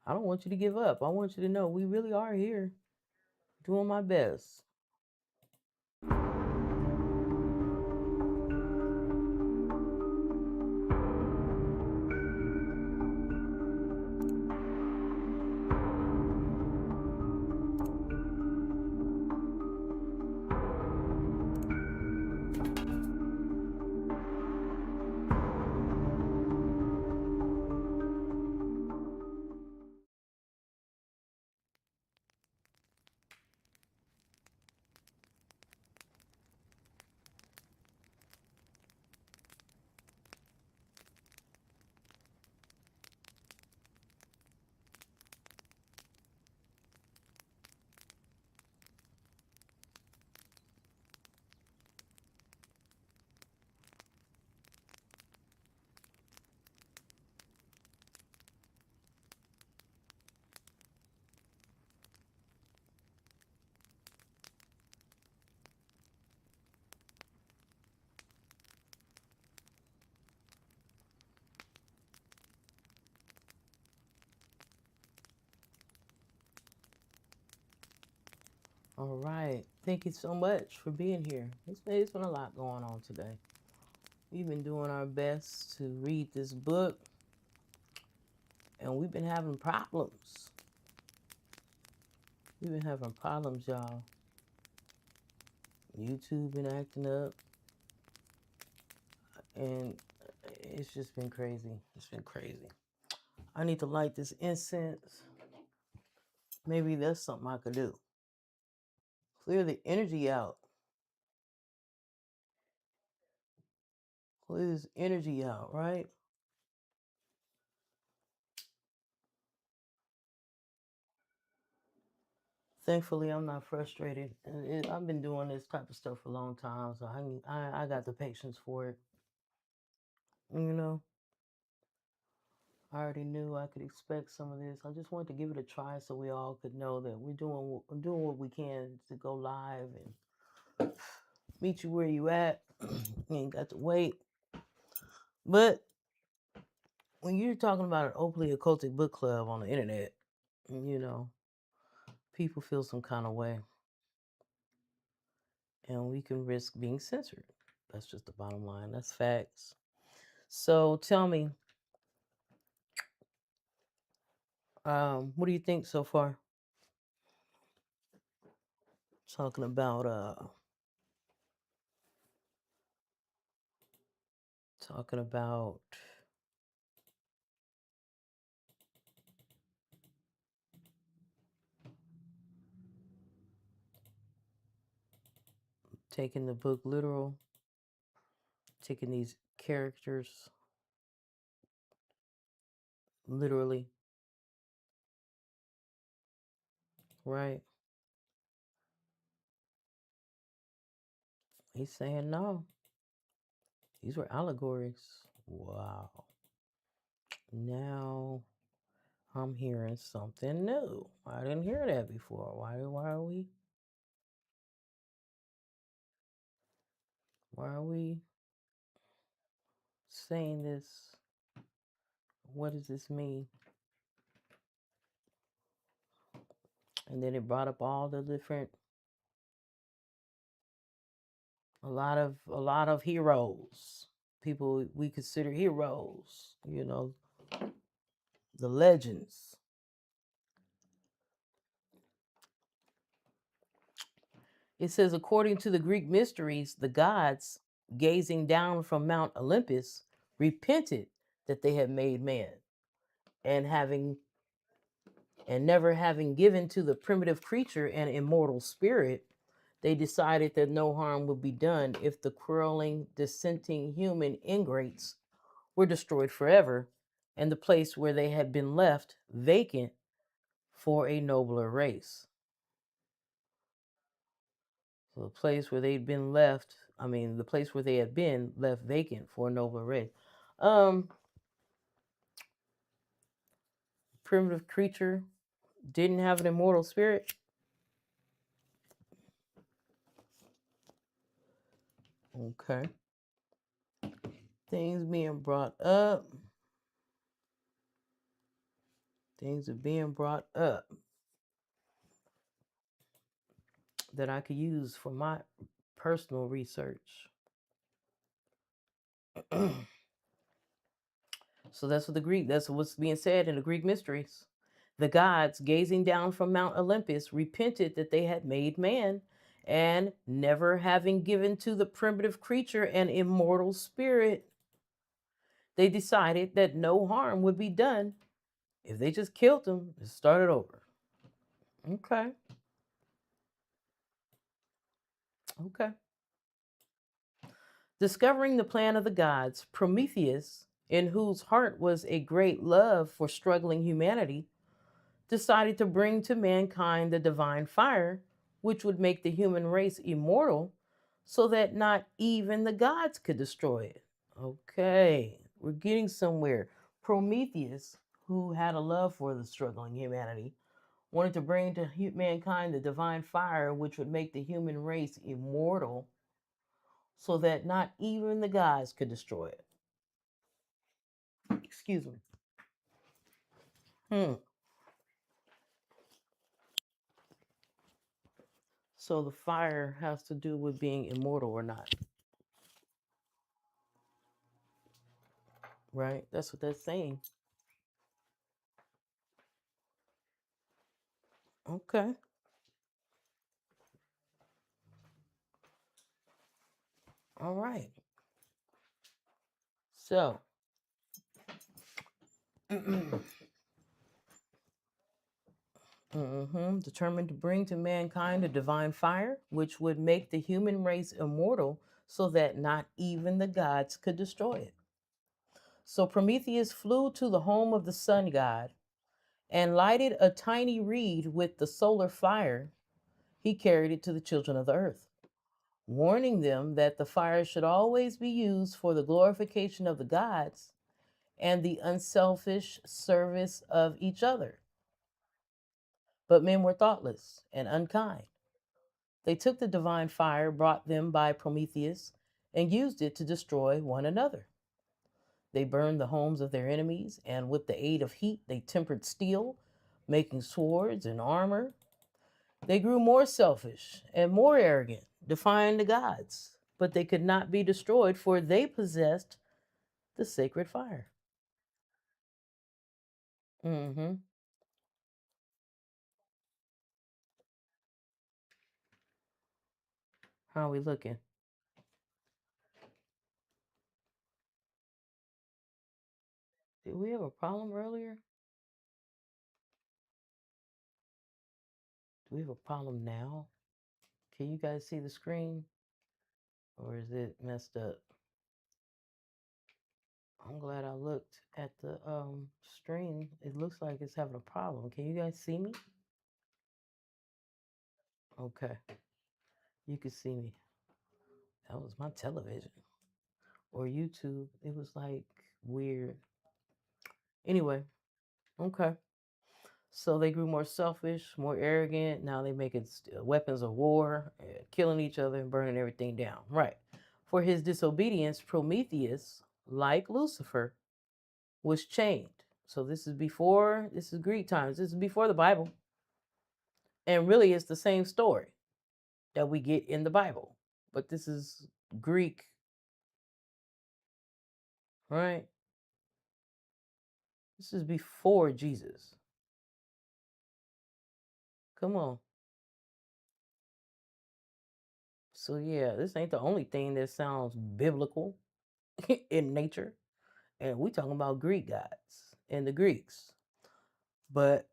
I don't want you to give up. I want you to know we really are here doing my best. All right. Thank you so much for being here. It's been a lot going on today. We've been doing our best to read this book, and we've been having problems. We've been having problems, y'all. YouTube been acting up, and it's just been crazy. It's been crazy. I need to light this incense. Maybe that's something I could do. Clear the energy out. Clear this energy out, right? Thankfully, I'm not frustrated. I've been doing this type of stuff for a long time, so I got the patience for it. You know, I already knew I could expect some of this. I just wanted to give it a try so we all could know that we're doing what we can to go live and meet you where you at. You ain't got to wait. But when you're talking about an Openly Occultic Book Club on the internet, you know, people feel some kind of way. And we can risk being censored. That's just the bottom line. That's facts. So tell me, what do you think so far? Talking about taking the book literal, taking these characters literally, right? He's saying no. These were allegories. Wow. Now I'm hearing something new. I didn't hear that before. Why are we saying this? What does this mean? And then it brought up all the different a lot of heroes. People we consider heroes, the legends. It says, according to the Greek mysteries, the gods, gazing down from Mount Olympus, repented that they had made man, and never having given to the primitive creature an immortal spirit, they decided that no harm would be done if the quarreling, dissenting human ingrates were destroyed forever, and the place where they had been left vacant for a nobler race. So the place where they'd been left, the place where they had been left vacant for a nobler race. Primitive creature didn't have an immortal spirit. Okay. Things being brought up. Things are being brought up that I could use for my personal research. So that's what's being said in the Greek mysteries. The gods, gazing down from Mount Olympus, repented that they had made man, and never having given to the primitive creature an immortal spirit, they decided that no harm would be done if they just killed him and started over. Okay. Okay. Discovering the plan of the gods, Prometheus, in whose heart was a great love for struggling humanity, decided to bring to mankind the divine fire, which would make the human race immortal so that not even the gods could destroy it. Okay, we're getting somewhere. Prometheus, who had a love for the struggling humanity, wanted to bring to mankind the divine fire, which would make the human race immortal so that not even the gods could destroy it. Excuse me. So the fire has to do with being immortal or not, right? That's what that's saying. Okay. All right. So, determined to bring to mankind a divine fire, which would make the human race immortal so that not even the gods could destroy it. So Prometheus flew to the home of the sun god and lighted a tiny reed with the solar fire he carried it to the children of the earth, warning them that the fire should always be used for the glorification of the gods and the unselfish service of each other. But men were thoughtless and unkind. They took the divine fire brought them by Prometheus and used it to destroy one another. They burned the homes of their enemies, and with the aid of heat, they tempered steel, making swords and armor. They grew more selfish and more arrogant, defying the gods, but they could not be destroyed, for they possessed the sacred fire. Mm-hmm. How are we looking? Did we have a problem earlier? Do we have a problem now? Can you guys see the screen? Or is it messed up? I'm glad I looked at the stream. It looks like it's having a problem. Can you guys see me? Okay. You can see me. That was my television. Or YouTube. It was like weird. Anyway, okay. So they grew more selfish, more arrogant. Now they make it weapons of war, killing each other and burning everything down. Right. For his disobedience, Prometheus, like Lucifer, was chained. So this is Greek times. This is before the Bible. And really, it's the same story that we get in the Bible. But this is Greek, right? This is before Jesus. Come on. So, yeah, this ain't the only thing that sounds biblical in nature. And we talking about Greek gods and the Greeks. But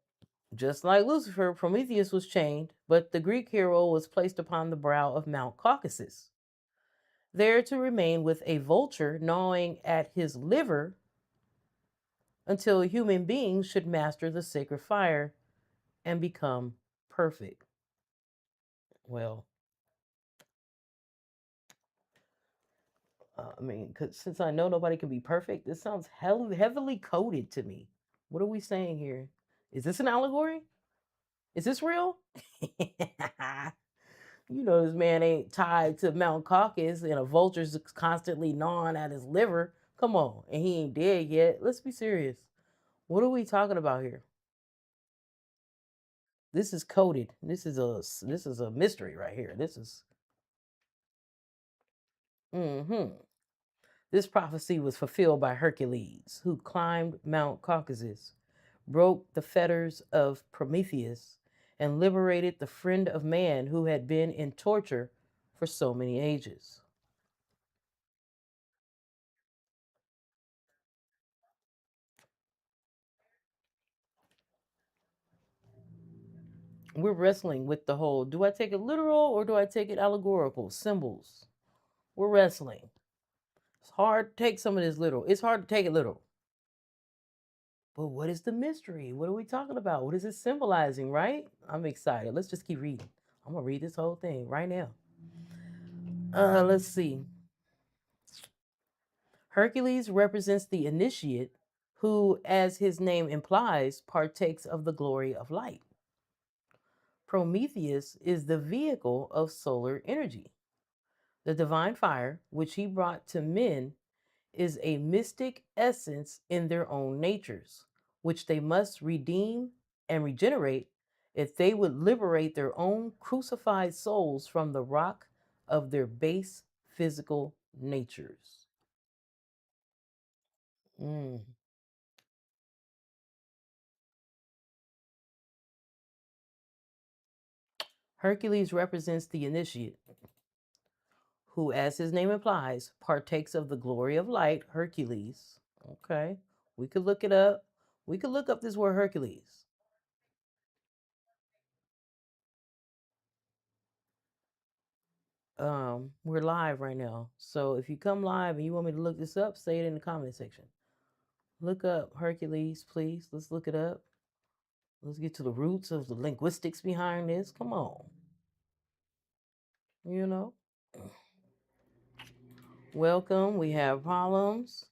just like Lucifer, Prometheus was chained, but the Greek hero was placed upon the brow of Mount Caucasus, there to remain with a vulture gnawing at his liver until human beings should master the sacred fire and become perfect. Well, I mean, cause since I know nobody can be perfect, this sounds heavily coded to me. What are we saying here? Is this an allegory? Is this real? You know, this man ain't tied to Mount Caucasus and a vulture's constantly gnawing at his liver. Come on, and he ain't dead yet. Let's be serious. What are we talking about here? This is coded. This is a mystery right here. This is mm-hmm. This prophecy was fulfilled by Hercules, who climbed Mount Caucasus, broke the fetters of Prometheus, and liberated the friend of man who had been in torture for so many ages. We're wrestling with the whole, do I take it literal or do I take it allegorical? Symbols. We're wrestling. It's hard to take some of this literal. It's hard to take it literal. But what is the mystery? What are we talking about? What is it symbolizing, right? I'm excited. Let's just keep reading. I'm going to read this whole thing right now. Let's see. Hercules represents the initiate who, as his name implies, partakes of the glory of light. Prometheus is the vehicle of solar energy. The divine fire, which he brought to men, is a mystic essence in their own natures, which they must redeem and regenerate if they would liberate their own crucified souls from the rock of their base physical natures. Mm. Hercules represents the initiate, who, as his name implies, partakes of the glory of light, Hercules. Okay, we could look it up. We could look up this word Hercules. We're live right now. So if you come live and you want me to look this up, say it in the comment section. Look up Hercules, please. Let's look it up. Let's get to the roots of the linguistics behind this. Come on. you know. Welcome. We have problems.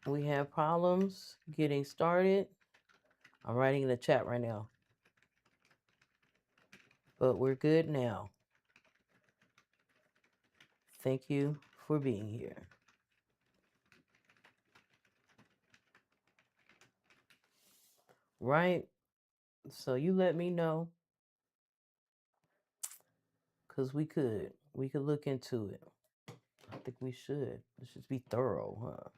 We have problems getting started. I'm writing in the chat right now. But we're good now. Thank you for being here. Right? So you let me know. Because we could. We could look into it. I think we should. Let's just be thorough, huh?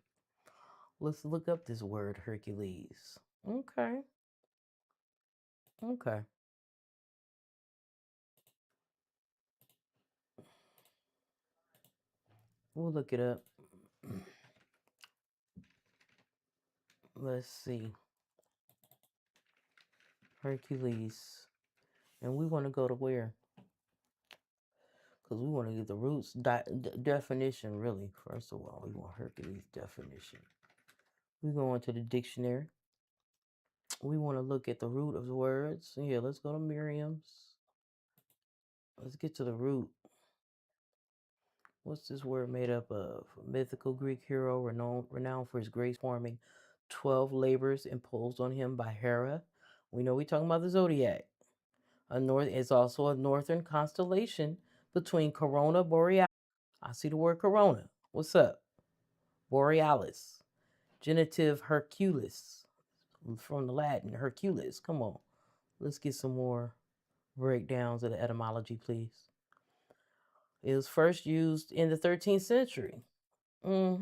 Let's look up this word Hercules. Okay. Okay. We'll look it up. Let's see. Hercules. And we want to go to where? Because we want to get the roots definition, really. First of all, we want Hercules definition. We go into the dictionary. We want to look at the root of the words. Yeah, let's go to Merriam's. Let's get to the root. What's this word made up of? A mythical Greek hero renowned for his grace forming 12 labors imposed on him by Hera. We know we're talking about the zodiac. It's also a northern constellation between Corona Borealis. I see the word Corona. What's up? Borealis. Genitive Hercules. From the Latin, Hercules. Come on. Let's get some more breakdowns of the etymology, please. It was first used in the 13th century. When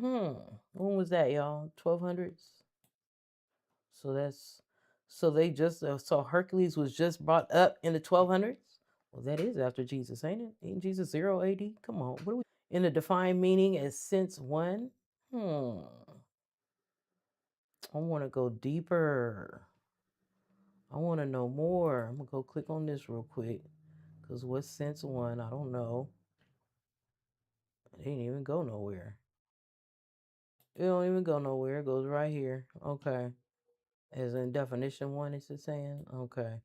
was that, y'all? 1200s. So Hercules was just brought up in the 1200s. Well, that is after Jesus, ain't it? Ain't Jesus 0 AD? Come on, in the defined meaning as since when? I want to go deeper. I want to know more. I'm gonna go click on this real quick, cause what's since one? I don't know. It ain't even go nowhere. It don't even go nowhere. It goes right here. Okay. As in definition one, is it saying? Okay.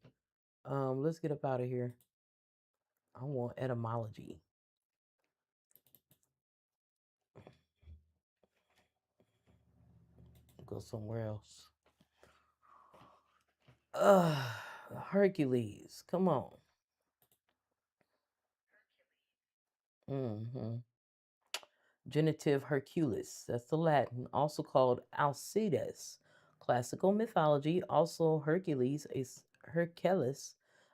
Let's get up out of here. I want etymology. Go somewhere else. Hercules. Come on. Genitive Hercules. That's the Latin, also called Alcides. Classical mythology, also Hercules,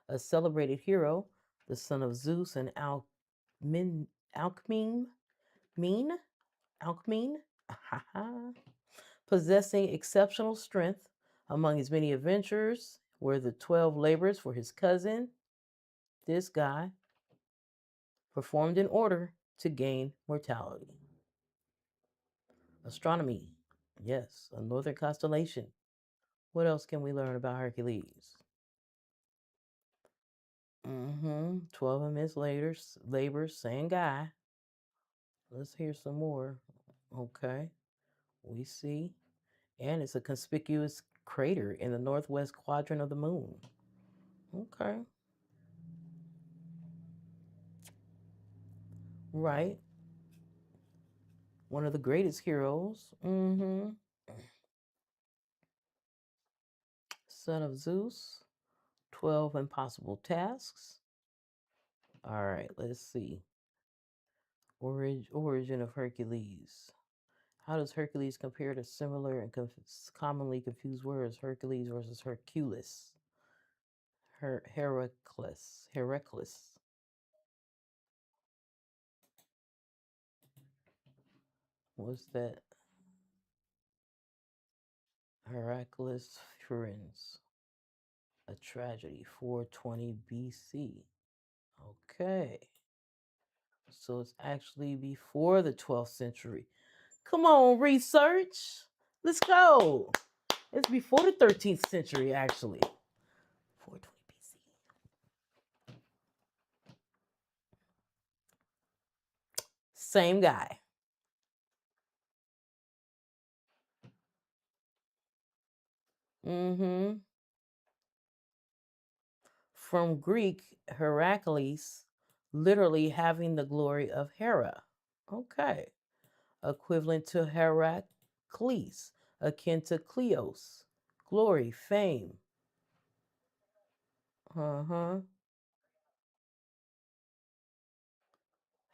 a celebrated hero, the son of Zeus and Alcmene, possessing exceptional strength. Among his many adventures were the 12 labors for his cousin, this guy, performed in order to gain mortality. Astronomy. Yes, a northern constellation. What else can we learn about Hercules? 12 of his labors, same guy. Let's hear some more. Okay. We see. And it's a conspicuous crater in the northwest quadrant of the moon. Okay. Right. One of the greatest heroes. Son of Zeus. 12 impossible tasks. All right, let's see. Origin of Hercules. How does Hercules compare to similar and commonly confused words Hercules versus Hercules? Heracles. What's that? Heracles Firenze. A tragedy, 420 BC. Okay. So it's actually before the 12th century. Come on, research. Let's go. It's before the 13th century, actually. 420 BC. Same guy. From Greek, Heracles, literally having the glory of Hera. Okay. Equivalent to Heracles, akin to Kleos, glory, fame. Uh-huh.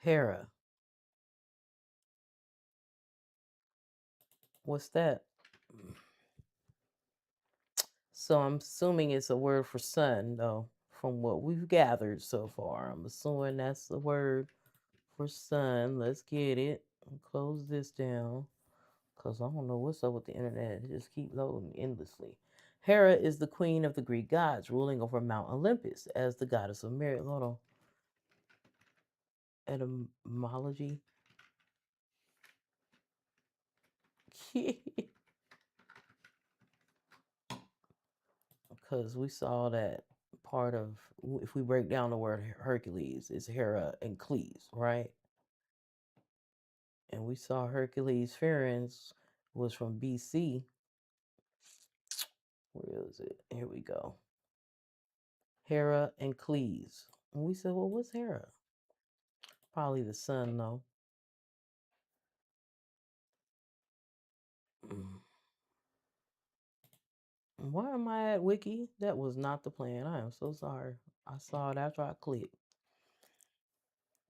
Hera. What's that? So I'm assuming it's a word for sun, though, from what we've gathered so far. I'm assuming that's the word for sun. Let's get it. Close this down. Because I don't know what's up with the internet. It just keep loading endlessly. Hera is the queen of the Greek gods, ruling over Mount Olympus as the goddess of marriage. Hold on. Etymology. Because we saw that part of, if we break down the word Hercules, it's Hera and Cles, right? And we saw Hercules Pharynx was from BC. Where is it? Here we go. Hera and Cles. And we said, well, what's Hera? Probably the sun, though. Why am I at Wiki? That was not the plan. I am so sorry. I saw it after I clicked.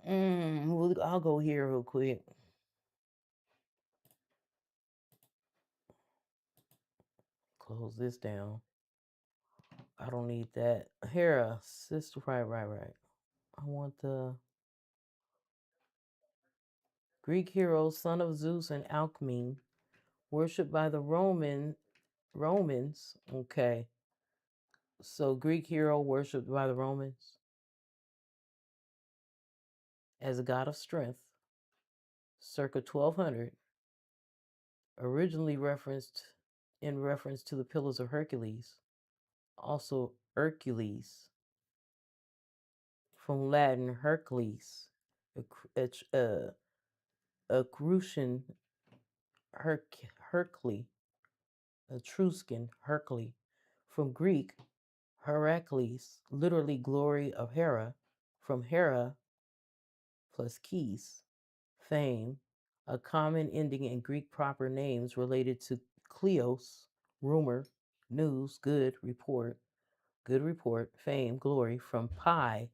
I'll go here real quick. Close this down. I don't need that. Hera, sister. Right. I want the Greek hero, son of Zeus and Alcmene, worshipped by the Romans. Okay. So Greek hero worshipped by the Romans as a god of strength, circa 1200, originally in reference to the Pillars of Hercules, also Hercules, from Latin Hercules, Etruscan Hercle, Etruscan Hercle, from Greek Heracles, literally glory of Hera, from Hera plus keys, fame, a common ending in Greek proper names related to kleos, rumor, news, good report, fame, glory, from pi,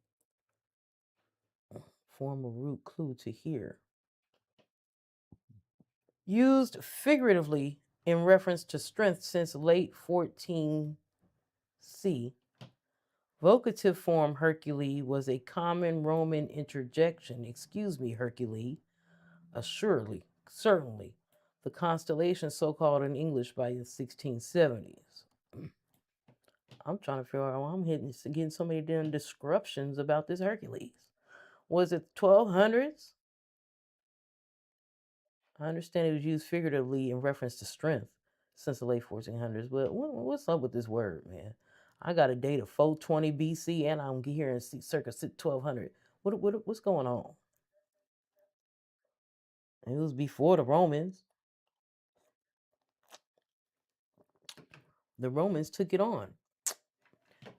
form a root clue to hear. Used figuratively in reference to strength since late 14c. Vocative form Hercule was a common Roman interjection. Excuse me, Hercule. Assuredly, certainly. The constellation, so called in English by the 1670s. I'm trying to figure out why I'm getting so many damn descriptions about this Hercules. Was it 1200s? I understand it was used figuratively in reference to strength since the late 1400s, but what's up with this word, man? I got a date of 420 BC and I'm hearing circa 1200. What's going on? It was before the Romans. The Romans took it on.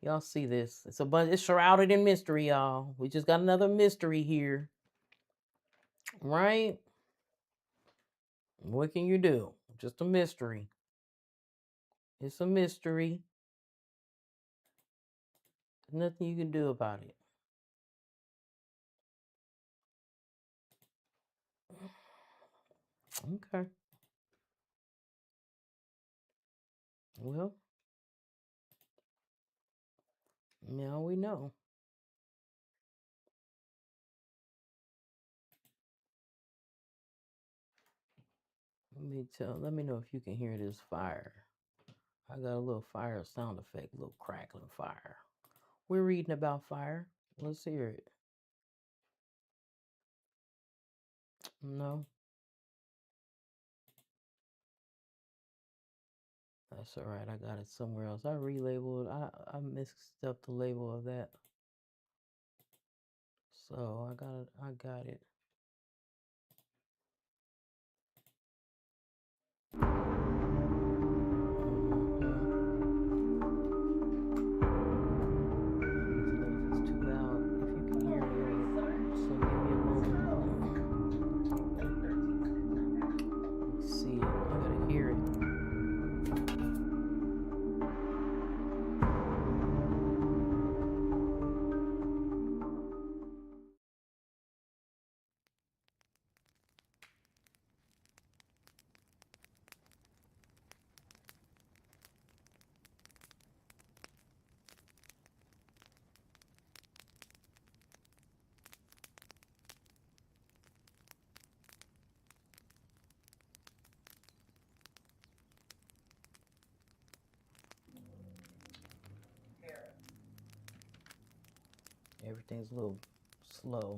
Y'all see this? It's shrouded in mystery, y'all. We just got another mystery here. Right? What can you do? Just a mystery. It's a mystery. There's nothing you can do about it. Okay. Well, now we know. Let me know if you can hear this fire. I got a little fire sound effect, a little crackling fire. We're reading about fire. Let's hear it. No? That's all right. I got it somewhere else. I relabeled. I mixed up the label of that. So I got it. Everything's a little slow.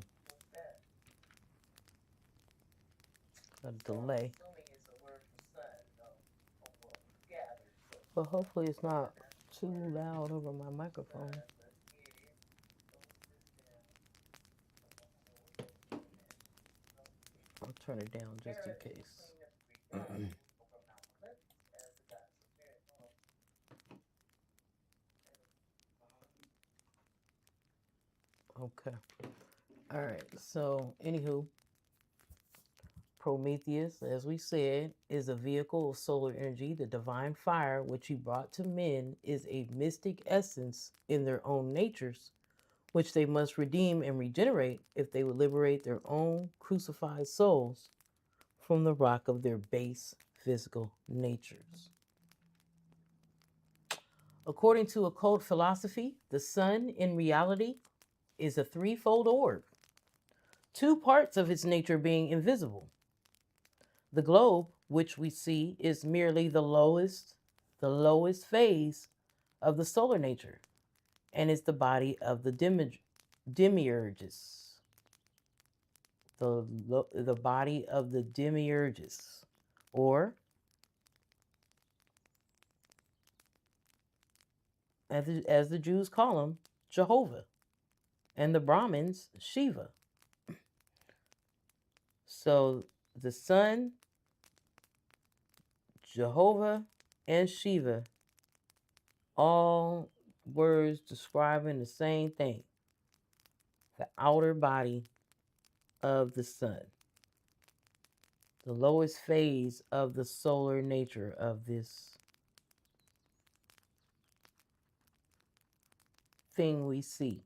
A delay. But hopefully it's not too loud over my microphone. I'll turn it down just in case. Okay. All right. So, anywho, Prometheus, as we said, is a vehicle of solar energy. The divine fire which he brought to men is a mystic essence in their own natures, which they must redeem and regenerate if they would liberate their own crucified souls from the rock of their base physical natures. According to occult philosophy, the sun in reality is a threefold orb, two parts of its nature being invisible. The globe, which we see, is merely the lowest phase of the solar nature, and is the body of the demiurges. The body of the demiurges, or as the Jews call him, Jehovah, and the Brahmins, Shiva. So the sun, Jehovah, and Shiva, all words describing the same thing, the outer body of the sun, the lowest phase of the solar nature of this thing we see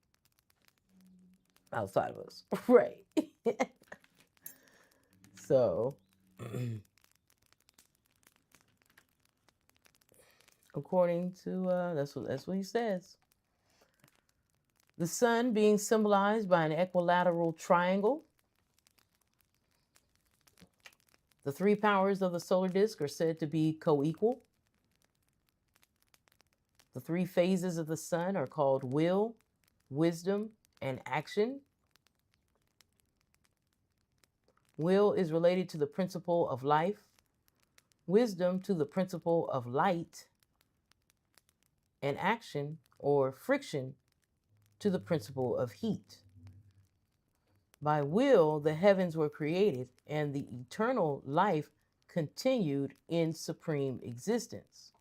outside of us. Right. So, according to that's what he says. The sun being symbolized by an equilateral triangle. The three powers of the solar disk are said to be co-equal. The three phases of the sun are called will, wisdom, and action. Will is related to the principle of life, wisdom to the principle of light, and action or friction to the principle of heat. By will, the heavens were created and the eternal life continued in supreme existence.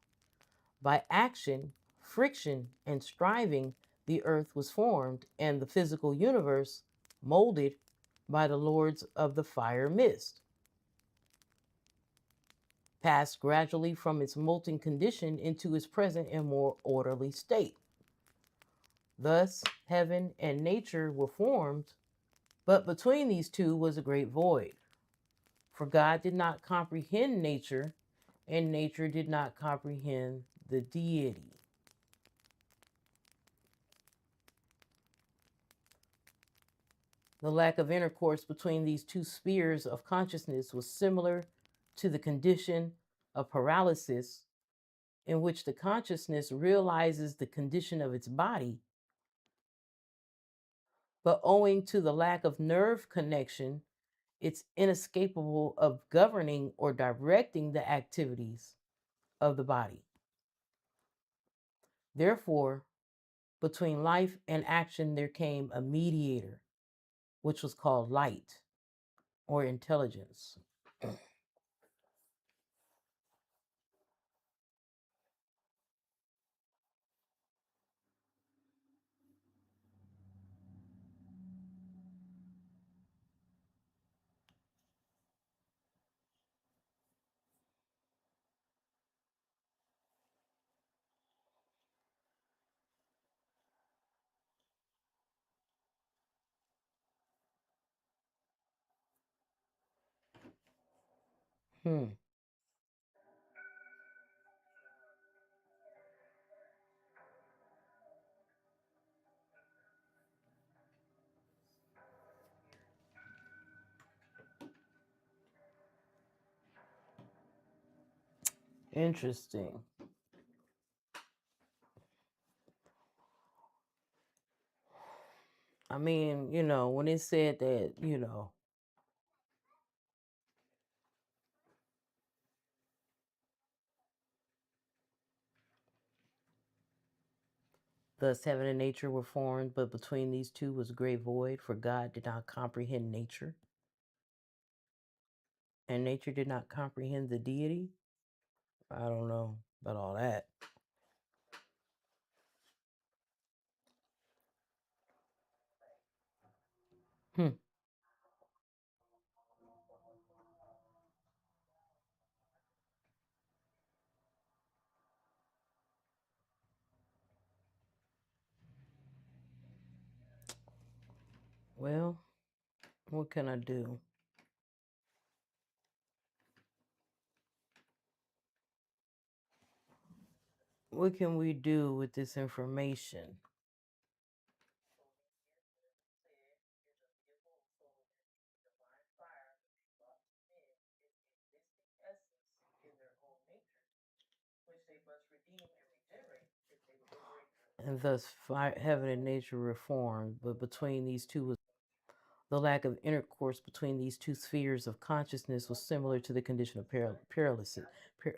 By action, friction, and striving, the earth was formed and the physical universe molded by the lords of the fire mist, passed gradually from its molten condition into its present and more orderly state. Thus, heaven and nature were formed, but between these two was a great void. For God did not comprehend nature, and nature did not comprehend the deity. The lack of intercourse between these two spheres of consciousness was similar to the condition of paralysis, in which the consciousness realizes the condition of its body, but owing to the lack of nerve connection, it's inescapable of governing or directing the activities of the body. Therefore, between life and action, there came a mediator, which was called light or intelligence. Hmm. Interesting. I mean, when it said that, thus heaven and nature were formed, but between these two was a great void, for God did not comprehend nature, and nature did not comprehend the deity. I don't know about all that. Hmm. Well, what can I do? What can we do with this information? And thus heaven and nature were formed, but between these two was the lack of intercourse between these two spheres of consciousness was similar to the condition of paralysis.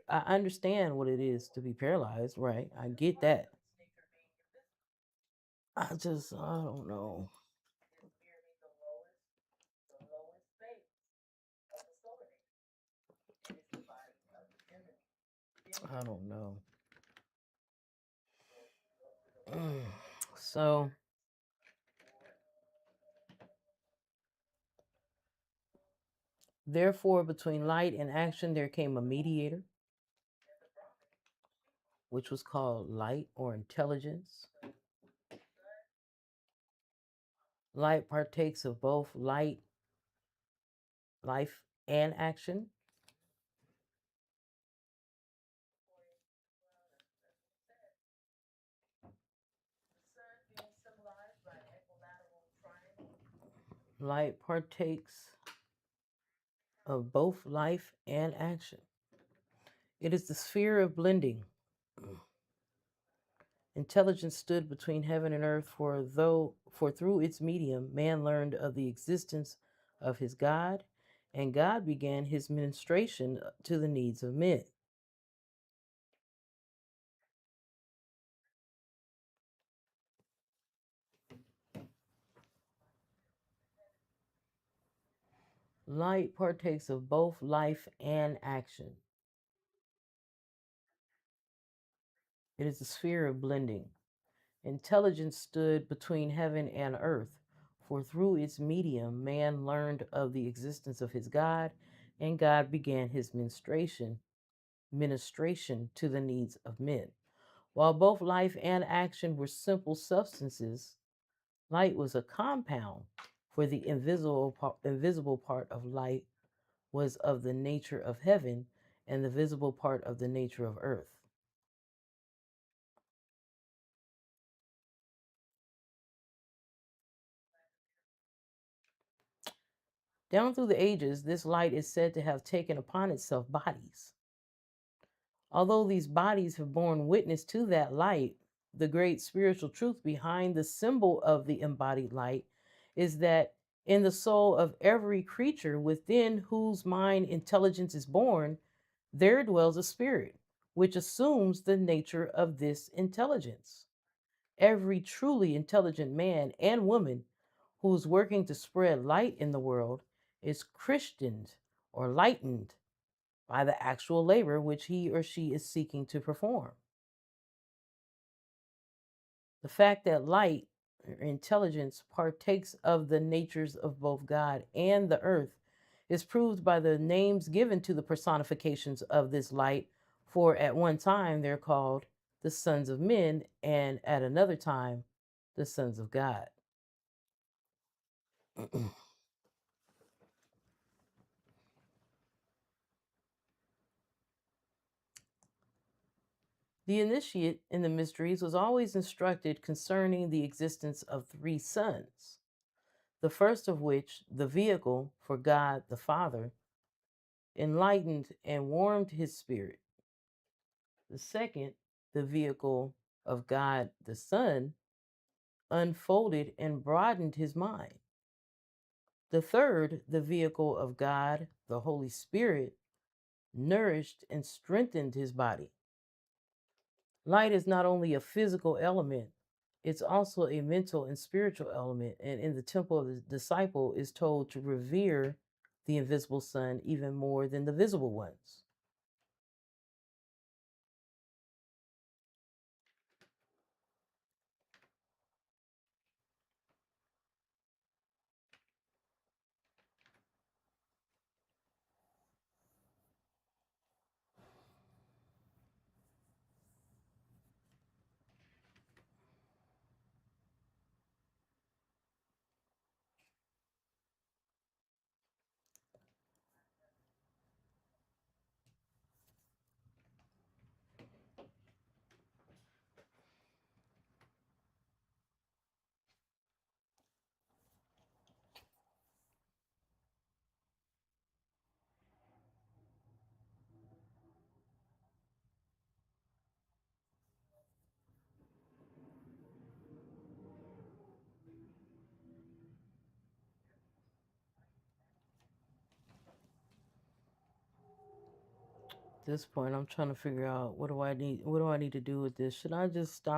I understand what it is to be paralyzed, right? I get that. I don't know. I don't know. So, therefore, between light and action, there came a mediator, which was called light or intelligence. Light partakes of both life, and action. Light partakes of both life and action. It is the sphere of blending. Intelligence stood between heaven and earth, for through its medium man learned of the existence of his God, and God began his ministration to the needs of men. Light partakes of both life and action. It is the sphere of blending. Intelligence stood between heaven and earth, for through its medium man learned of the existence of his God, and God began his ministration to the needs of men. While both life and action were simple substances, light was a compound, for the invisible part of light was of the nature of heaven, and the visible part of the nature of earth. Down through the ages, this light is said to have taken upon itself bodies. Although these bodies have borne witness to that light, the great spiritual truth behind the symbol of the embodied light is that in the soul of every creature within whose mind intelligence is born, there dwells a spirit, which assumes the nature of this intelligence. Every truly intelligent man and woman who is working to spread light in the world is Christianed or lightened by the actual labor which he or she is seeking to perform. The fact that light or intelligence partakes of the natures of both God and the earth is proved by the names given to the personifications of this light, for at one time they're called the sons of men, and at another time, the sons of God. The initiate in the mysteries was always instructed concerning the existence of three sons, the first of which, the vehicle for God the Father, enlightened and warmed his spirit. The second, the vehicle of God the Son, unfolded and broadened his mind. The third, the vehicle of God, the Holy Spirit, nourished and strengthened his body. Light is not only a physical element, it's also a mental and spiritual element. And in the temple of the disciple is told to revere the invisible sun even more than the visible ones. At this point, I'm trying to figure out what do I need to do with this. Should I just stop?